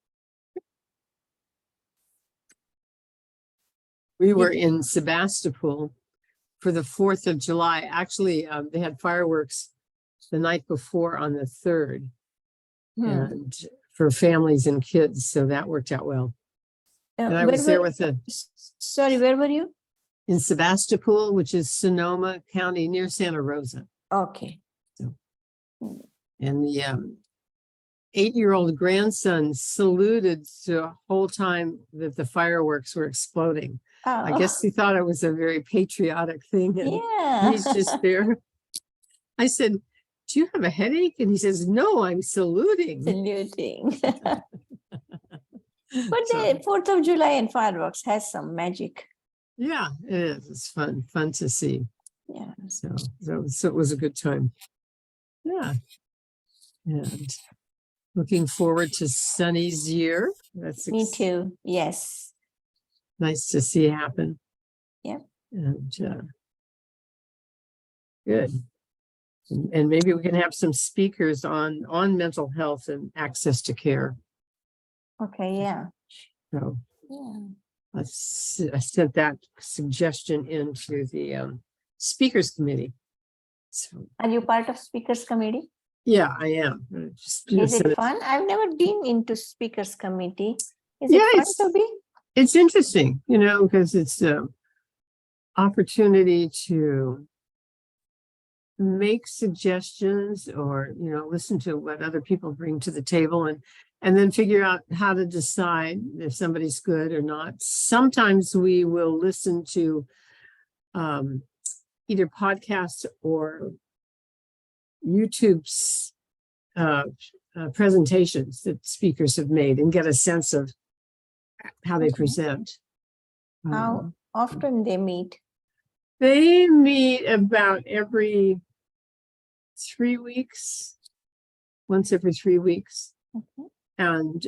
We were in Sebastopol for the 4th of July. Actually, they had fireworks the night before on the 3rd, and for families and kids. So that worked out well. And I was there with Sorry, where were you? in Sebastopol, which is Sonoma County near Santa Rosa. Okay. And the 8-year-old grandson saluted the whole time that the fireworks were exploding. I guess he thought it was a very patriotic thing. And Yeah. he's just there. I said, "Do you have a headache?" And he says, "No, I'm saluting." Saluting. But the 4th of July and fireworks has some magic. Yeah, it is. It's fun to see. Yeah. So it was a good time. Yeah. And looking forward to Sunny's year. That's Me too. Yes. nice to see happen. Yep. And good. And maybe we can have some speakers on mental health and access to care. Okay. Yeah. So Yeah. I sent that suggestion into the speakers committee. So Are you part of speakers committee? yeah, I am. Is it fun? I've never been into speakers committee. Is Yeah, it fun to be? It's interesting, because it's an opportunity to make suggestions or, listen to what other people bring to the table and then figure out how to decide if somebody's good or not. Sometimes we will listen to either podcasts or YouTube's presentations that speakers have made and get a sense of how they present. How often they meet? They meet about every 3 weeks, once every 3 weeks. Okay. And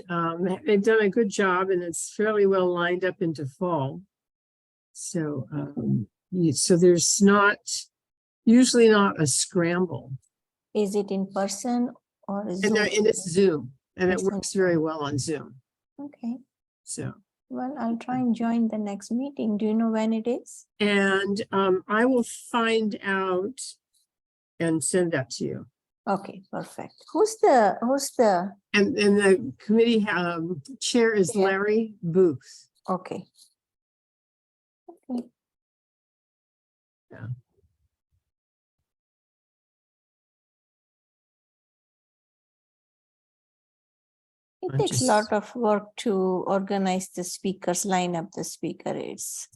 they've done a good job, and it's fairly well lined up into fall. So, so there's usually not a scramble. Is it in person or Zoom? And it's Zoom, and it It's works very well on Zoom. Okay. So. Well, I'll try and join the next meeting. Do you know when it is? And I will find out and send that to you. Okay, perfect. Who's the And the committee chair is Larry Booth. Okay. Okay. Yeah. It takes a lot of work to organize the speakers, line up the speakers.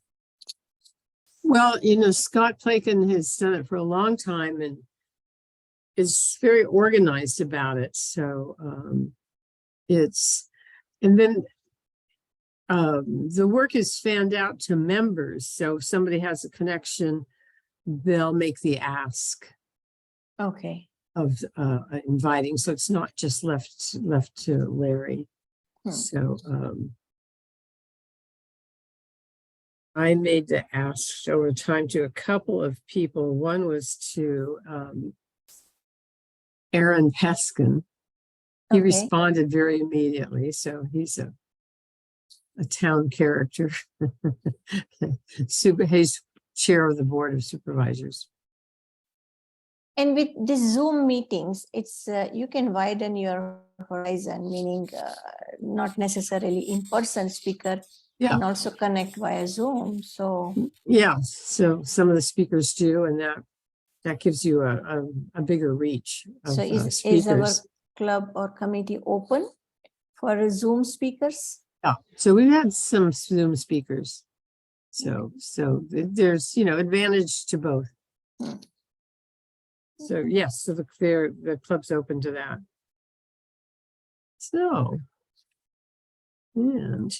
Well, you know, Scott Plakin has done it for a long time and is very organized about it. So and then the work is fanned out to members. So if somebody has a connection, they'll make the ask Okay. of inviting. So it's not just left to Larry. So I made the ask over time to a couple of people. One was to Aaron Peskin. He responded very immediately. So he's a town character. He's chair of the board of supervisors. And with these Zoom meetings, it's you can widen your horizon, meaning not necessarily in-person speaker, can also connect via Zoom. So yeah, so some of the speakers do, and that gives you a bigger reach of so is our club or committee open for Zoom speakers? Yeah, so we've had some Zoom speakers. So there's, you know, advantage to both. So yes, so the club's open to that. So, and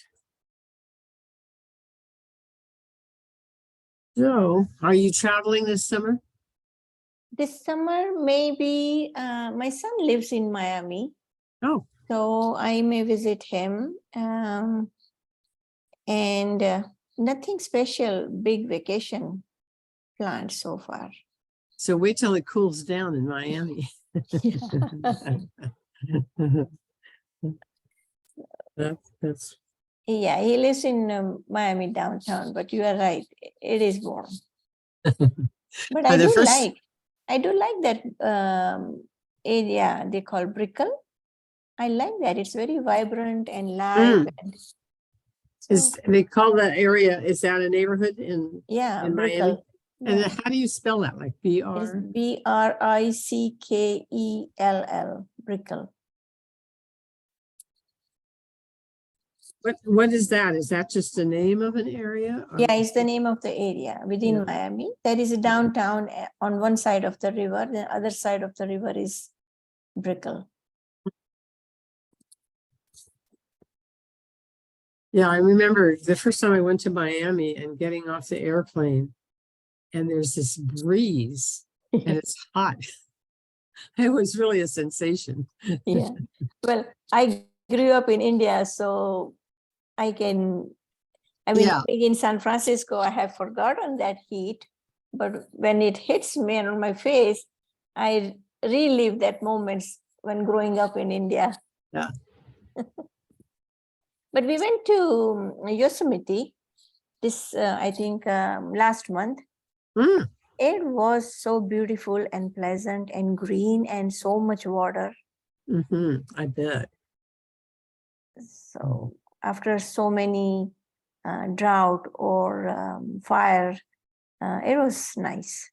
so are you traveling this summer? This summer, maybe my son lives in Miami. Oh. So I may visit him. And nothing special, big vacation planned so far. So wait till it cools down in Miami. That's Yeah, he lives in Miami downtown, but you are right, it is warm. But I do like that area they call Brickell. I like that. It's very vibrant and live. And they call that area, is that a neighborhood in Miami? Brickell. And then how do you spell that? Like It is Brickell, Brickell. What is that? Is that just the name of an area? Or? Yeah, it's the name of the area within Miami. There is a downtown on one side of the river. The other side of the river is Brickell. Yeah, I remember the first time I went to Miami and getting off the airplane, and there's this breeze and it's hot. It was really a sensation. Yeah. Well, I grew up in India, so in San Francisco, I have forgotten that heat, but when it hits me on my face, I relive that moment when growing up in India. Yeah. But we went to Yosemite this, I think, last month. It was so beautiful and pleasant and green and so much water. I bet. So after so many drought or fire, it was nice.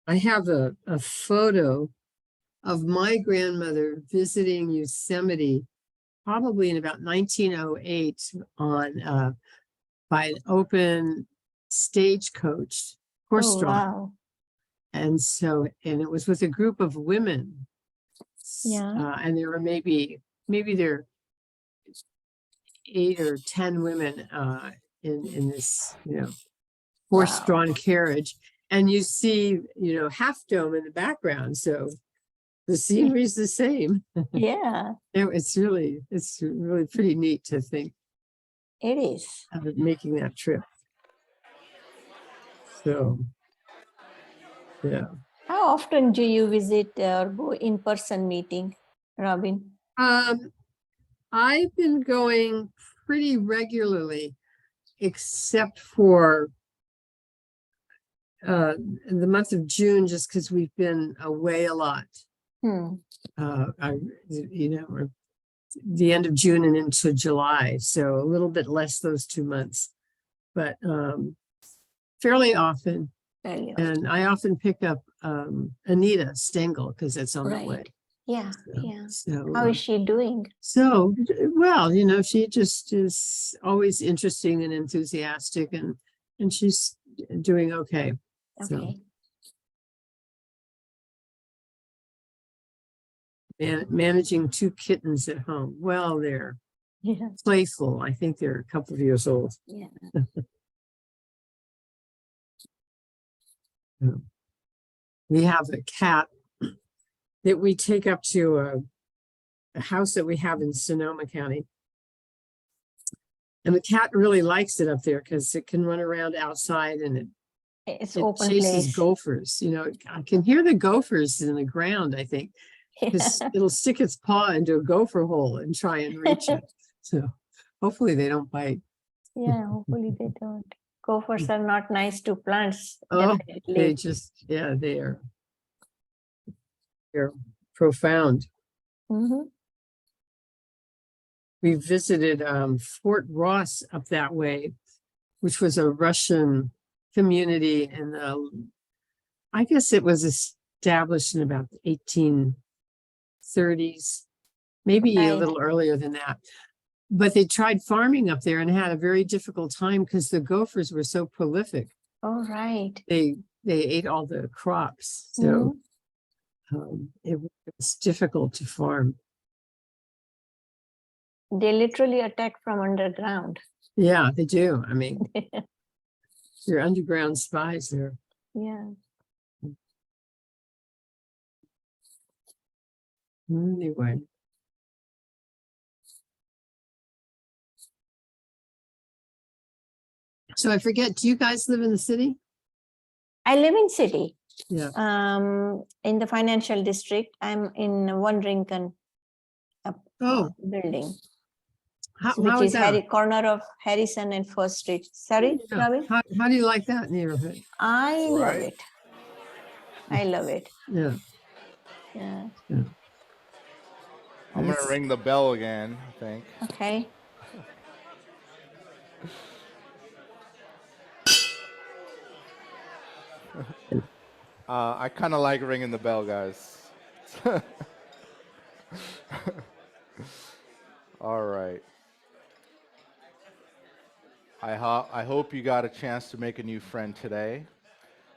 I have a photo of my grandmother visiting Yosemite probably in about 1908 on by an open stagecoach horse-drawn. Wow. And it was with a group of women. Yeah. And there were maybe there 8 or 10 women in this, you know, horse-drawn carriage. And you see, you know, Half Dome in the background. So the scenery is the same. Yeah. It's really pretty neat to think. It is. Of making that trip. So, yeah. How often do you visit or go in-person meeting, Robin? I've been going pretty regularly, except for in the month of June, just because we've been away a lot. You know, the end of June and into July, so a little bit less those 2 months, but fairly often. And I often pick up Anita Stengel because it's on the way. Yeah, yeah. So, How is she doing? so well, she just is always interesting and enthusiastic, and she's doing okay. So, Okay. managing 2 kittens at home. Well, they're Yeah. playful. I think they're a couple of years old. Yeah. We have a cat that we take up to a house that we have in Sonoma County. And the cat really likes it up there because it can run around outside and It's it open chases place. gophers. I can hear the gophers in the ground, I think, because it'll stick its paw into a gopher hole and try and reach it. So hopefully they don't bite. Yeah, hopefully they don't. Gophers are not nice to plants. Oh, Definitely. they just, yeah, they're profound. Mhm. We visited Fort Ross up that way, which was a Russian community in I guess it was established in about the 1830s, maybe a Right. little earlier than that. But they tried farming up there and had a very difficult time because the gophers were so prolific. All right. They ate all the crops, so Mhm. It was difficult to farm. They literally attack from underground. Yeah, they do. I mean, they're underground spies there. Yeah. Anyway. So I forget, do you guys live in the city? I live in city. Yeah. In the financial district. I'm in One Rincon building. How which is that? corner of Harrison and First Street. Sorry, Yeah. Robin? How do you like that neighborhood? I love Right. it. I love it. Yeah. Yeah. I'm gonna ring the bell again, I think. Okay. I kind of like ringing the bell, guys. All right. I hope you got a chance to make a new friend today.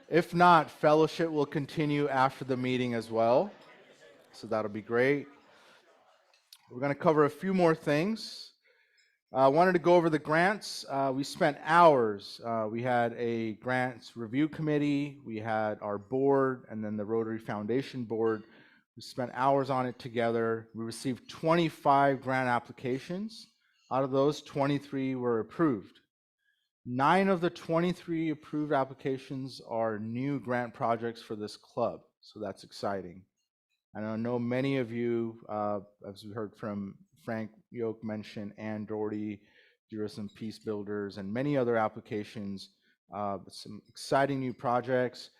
If not, fellowship will continue after the meeting as well. So that'll be great. We're going to cover a few more things. I wanted to go over the grants. We spent hours. We had a grants review committee. We had our board and then the Rotary Foundation board. We spent hours on it together. We received 25 grant applications. Out of those, 23 were approved. 9 of the 23 approved applications are new grant projects for this club. So that's exciting. And I know many of you, as we heard from Frank Yoke mention, Ann Doherty, some Peace Builders, and many other applications, some exciting new projects.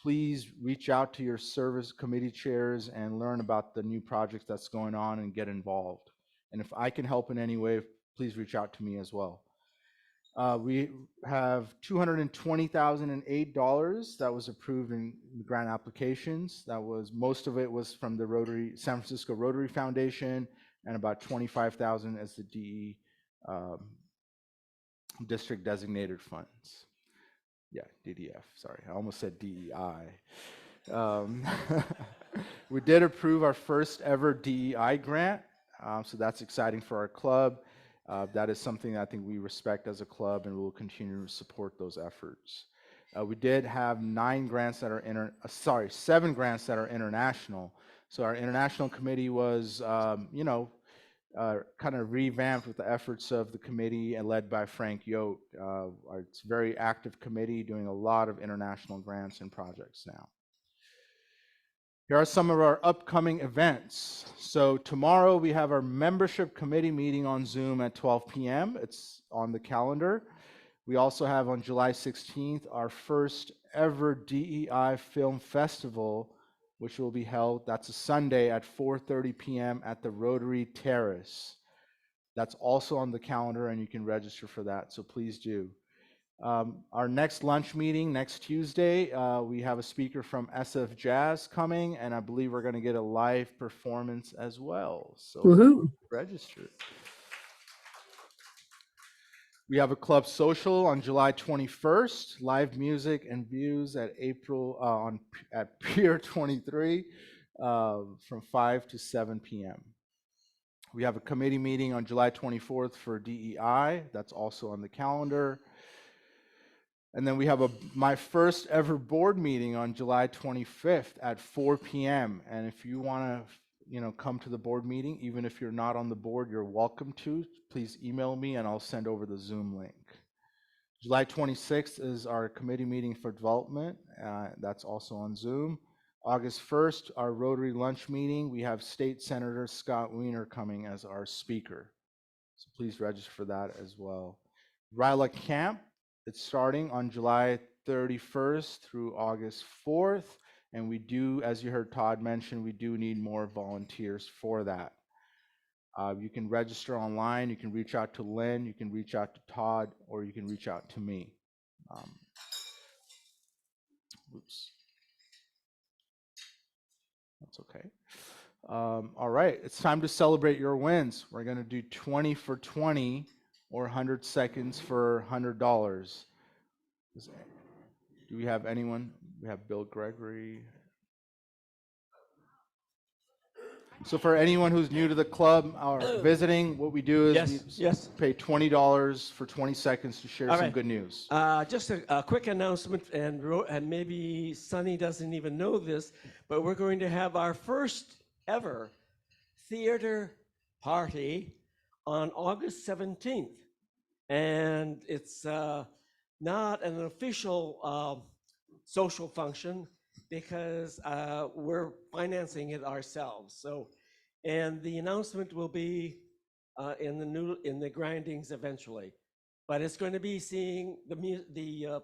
Please reach out to your service committee chairs and learn about the new projects that's going on and get involved. And if I can help in any way, please reach out to me as well. We have $220,008 that was approved in grant applications. Most of it was from the San Francisco Rotary Foundation, and about $25,000 as the DE district designated funds. Yeah, DDF, sorry, I almost said DEI. We did approve our first ever DEI grant, so that's exciting for our club. That is something I think we respect as a club, and we'll continue to support those efforts. We did have 7 grants that are international. So our international committee was, kind of revamped with the efforts of the committee and led by Frank Yote. It's a very active committee doing a lot of international grants and projects now. Here are some of our upcoming events. So tomorrow we have our membership committee meeting on Zoom at 12 p.m. It's on the calendar. We also have on July 16th our first ever DEI Film Festival, which will be held, that's a Sunday at 4:30 p.m. at the Rotary Terrace. That's also on the calendar and you can register for that, so please do. Our next lunch meeting next Tuesday, we have a speaker from SF Jazz coming, and I believe we're going to get a live performance as well. So Woohoo. register. We have a club social on July 21st, live music and views at at Pier 23 from 5 to 7 p.m. We have a committee meeting on July 24th for DEI. That's also on the calendar. And then we have my first ever board meeting on July 25th at 4 p.m. And if you want to come to the board meeting, even if you're not on the board, you're welcome to. Please email me and I'll send over the Zoom link. July 26th is our committee meeting for development. That's also on Zoom. August 1st, our Rotary lunch meeting. We have State Senator Scott Wiener coming as our speaker. So please register for that as well. RILA Camp, it's starting on July 31st through August 4th. And we do, as you heard Todd mention, we do need more volunteers for that. You can register online, you can reach out to Lynn, you can reach out to Todd, or you can reach out to me. Oops. That's okay. All right, it's time to celebrate your wins. We're going to do 20 for 20 or 100 seconds for $100. Do we have anyone? We have Bill Gregory. So for anyone who's new to the club or visiting, what we do is we pay $20 for 20 seconds to share some good news. Just a quick announcement, and maybe Sunny doesn't even know this, but we're going to have our first ever theater party on August 17th. And it's not an official social function, because we're financing it ourselves. So, and the announcement will be in the grindings eventually, but it's going to be seeing the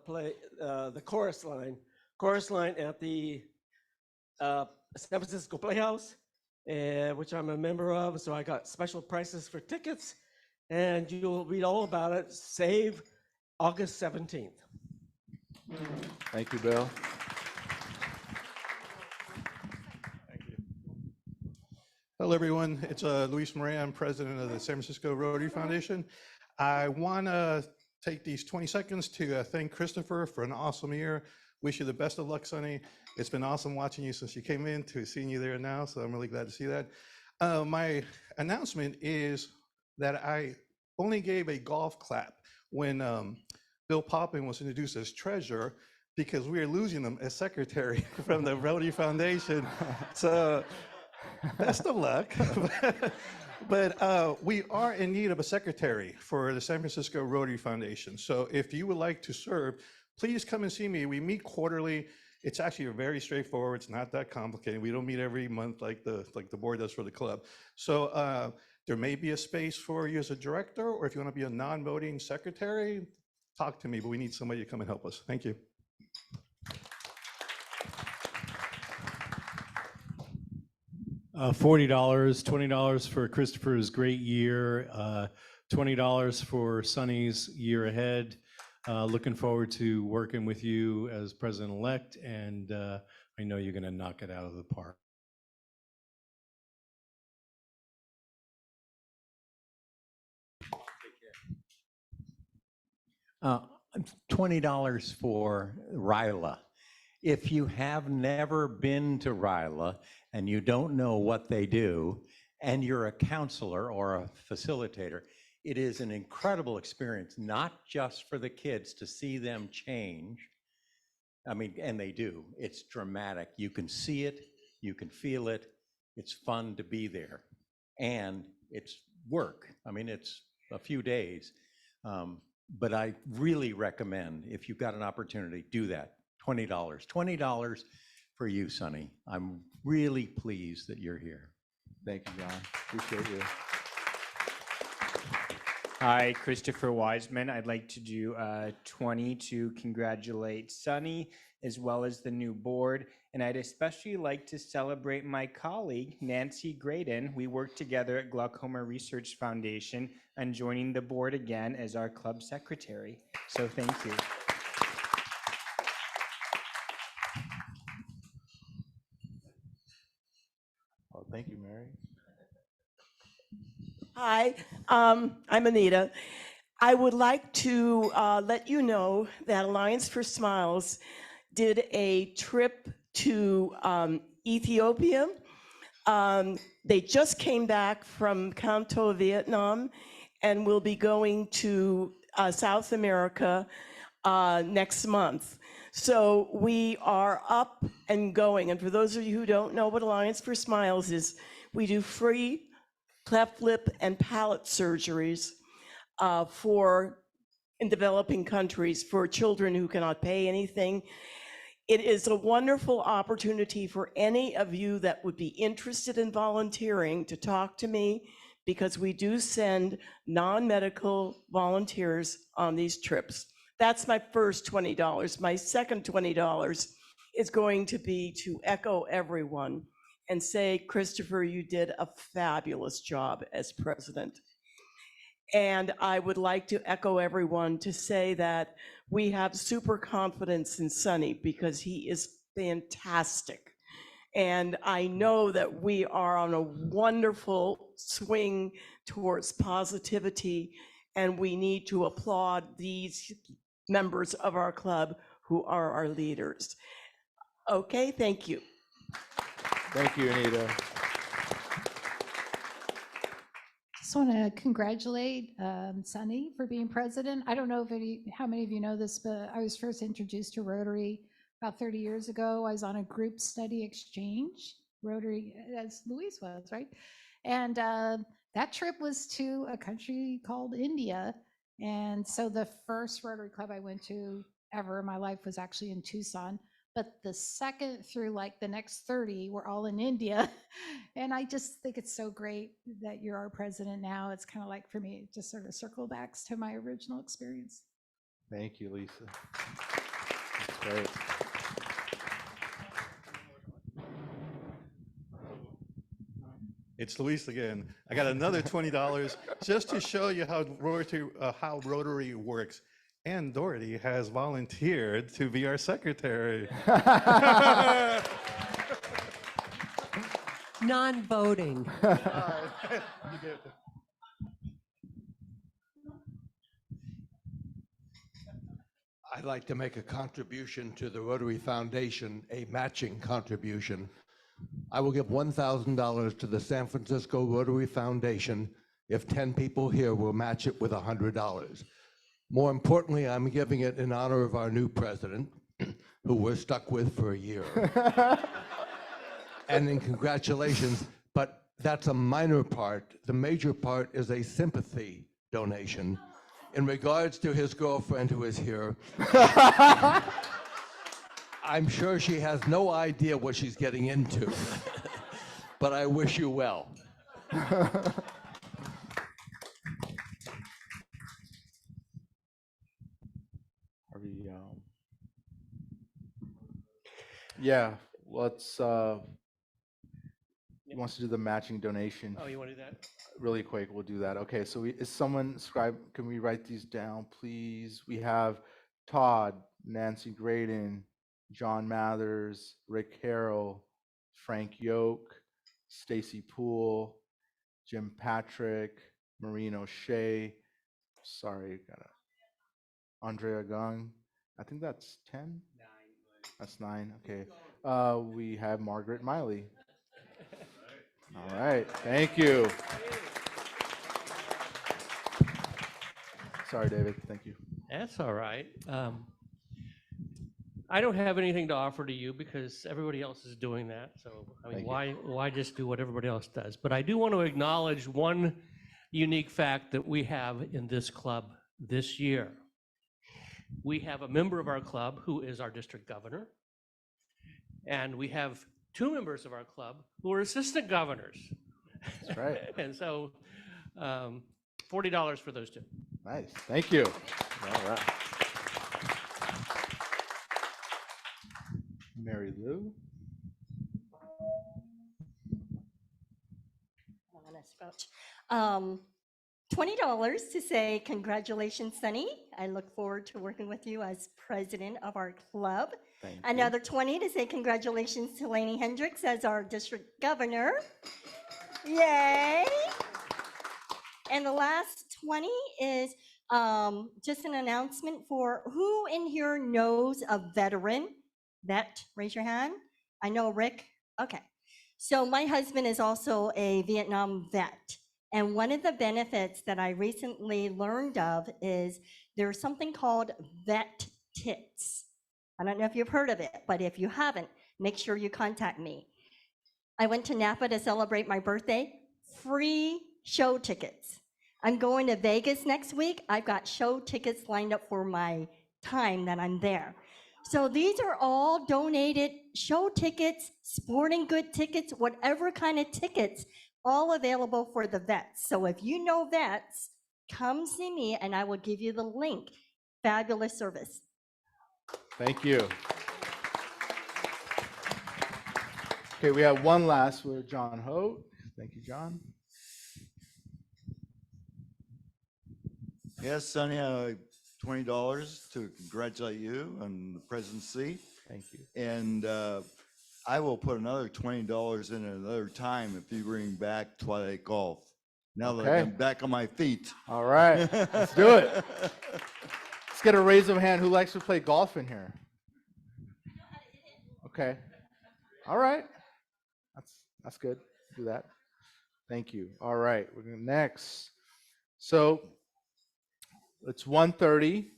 chorus line at the San Francisco Playhouse, which I'm a member of. So I got special prices for tickets, and you'll read all about it. Save August 17th. Thank you, Bill. Hello, everyone. It's Luis Moran. I'm president of the San Francisco Rotary Foundation. I want to take these 20 seconds to thank Christopher for an awesome year. Wish you the best of luck, Sonny. It's been awesome watching you since you came in to seeing you there now, so I'm really glad to see that. My announcement is that I only gave a golf clap when Bill Poppin was introduced as treasurer, because we are losing him as secretary from the Rotary Foundation. So best of luck. But we are in need of a secretary for the San Francisco Rotary Foundation. So if you would like to serve, please come and see me. We meet quarterly. It's actually very straightforward. It's not that complicated. We don't meet every month like the board does for the club. So there may be a space for you as a director, or if you want to be a non-voting secretary, talk to me, but we need somebody to come and help us. Thank you. $40, $20 for Christopher's great year, $20 for Sunny's year ahead. Looking forward to working with you as president-elect, and I know you're going to knock it out of the park. $20 for RILA. If you have never been to RILA and you don't know what they do, and you're a counselor or a facilitator, it is an incredible experience, not just for the kids to see them change. I mean, and they do. It's dramatic. You can see it, you can feel it. It's fun to be there. And it's work. I mean, it's a few days. But I really recommend, if you've got an opportunity, do that. $20. $20 for you, Sonny. I'm really pleased that you're here. Thank you, John. Appreciate you. Hi, Christopher Wiseman. I'd like to do 20 to congratulate Sunny as well as the new board. And I'd especially like to celebrate my colleague, Nancy Graydon. We worked together at Glaucoma Research Foundation and joining the board again as our club secretary. So thank you. Oh, thank you, Mary. Hi, I'm Anita. I would like to let you know that Alliance for Smiles did a trip to Ethiopia. They just came back from Kanto, Vietnam, and will be going to South America next month. So we are up and going. And for those of you who don't know what Alliance for Smiles is, we do free cleft lip and palate surgeries in developing countries for children who cannot pay anything. It is a wonderful opportunity for any of you that would be interested in volunteering to talk to me, because we do send non-medical volunteers on these trips. That's my first $20. My second $20 is going to be to echo everyone and say, Christopher, you did a fabulous job as president. And I would like to echo everyone to say that we have super confidence in Sunny because he is fantastic. And I know that we are on a wonderful swing towards positivity, and we need to applaud these members of our club who are our leaders. Okay, thank you. Thank you, Anita. Just want to congratulate Sunny for being president. I don't know how many of you know this, but I was first introduced to Rotary about 30 years ago. I was on a group study exchange, Rotary, as Luis was, right? And that trip was to a country called India. And so the first Rotary Club I went to ever in my life was actually in Tucson. But the second through like the next 30 were all in India. And I just think it's so great that you're our president now. It's kind of like, for me, it just sort of circle backs to my original experience. Thank you, Lisa. That's great. It's Luis again. I got another $20 just to show you how Rotary works. And Doherty has volunteered to be our secretary. Non-voting. I'd like to make a contribution to the Rotary Foundation, a matching contribution. I will give $1,000 to the San Francisco Rotary Foundation if 10 people here will match it with $100. More importantly, I'm giving it in honor of our new president, who we're stuck with for a year. And in congratulations, but that's a minor part. The major part is a sympathy donation. In regards to his girlfriend who is here, I'm sure she has no idea what she's getting into, but I wish you well. Yeah, let's, he wants to do the matching donation. Oh, you want to do that? Really quick, we'll do that. Okay, so is someone scribe, can we write these down, please? We have Todd, Nancy Graydon, John Mathers, Rick Harrell, Frank Yoke, Stacy Poole, Jim Patrick, Maureen O'Shea, sorry, Andrea Gung. I think that's 10? 9. That's 9, okay. We have Margaret Miley. All right, thank you. Sorry, David, thank you. That's all right. I don't have anything to offer to you because everybody else is doing that. So, I mean, why just do what everybody else does? But I do want to acknowledge one unique fact that we have in this club this year. We have a member of our club who is our district governor, and we have 2 members of our club who are assistant governors. That's right. And so $40 for those two. Nice. Thank you. All right. Mary Lou. $20 to say congratulations, Sunny. I look forward to working with you as president of our club. Thank you. Another 20 to say congratulations to Laney Hendricks as our district governor. Yay! And the last 20 is just an announcement for who in here knows a veteran? Vet, raise your hand. I know Rick. Okay. So my husband is also a Vietnam vet. And one of the benefits that I recently learned of is there's something called vet tips. I don't know if you've heard of it, but if you haven't, make sure you contact me. I went to Napa to celebrate my birthday, free show tickets. I'm going to Vegas next week. I've got show tickets lined up for my time that I'm there. So these are all donated show tickets, sporting good tickets, whatever kind of tickets, all available for the vets. So if you know vets, come see me and I will give you the link. Fabulous service. Thank you. Okay, we have one last with John Hote. Thank you, John. Yes, Sonny, $20 to congratulate you on the presidency. Thank you. And I will put another $20 in at another time if you bring back Twilight Golf. Now that Okay. I'm back on my feet. All right, let's do it. Let's get a raise of hand. Who likes to play golf in here? Okay. All right. That's good. Do that. Thank you. All right. We're going next. So it's 1:30,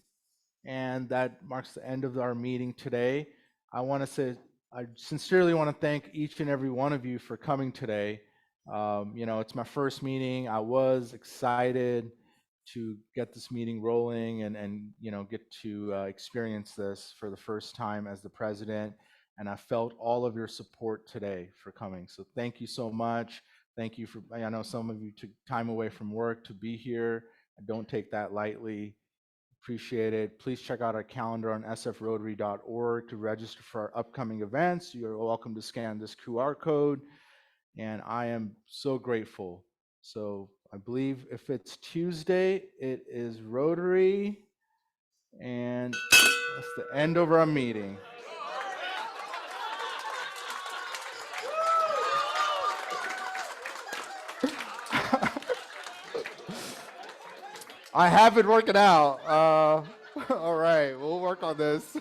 and that marks the end of our meeting today. I want to say I sincerely want to thank each and every one of you for coming today. It's my first meeting. I was excited to get this meeting rolling and get to experience this for the first time as the president. And I felt all of your support today for coming. So thank you so much. Thank you I know some of you took time away from work to be here. I don't take that lightly. Appreciate it. Please check out our calendar on sfrotary.org to register for our upcoming events. You're welcome to scan this QR code. And I am so grateful. So I believe if it's Tuesday, it is Rotary. And that's the end of our meeting. I have been working out. All right, we'll work on this.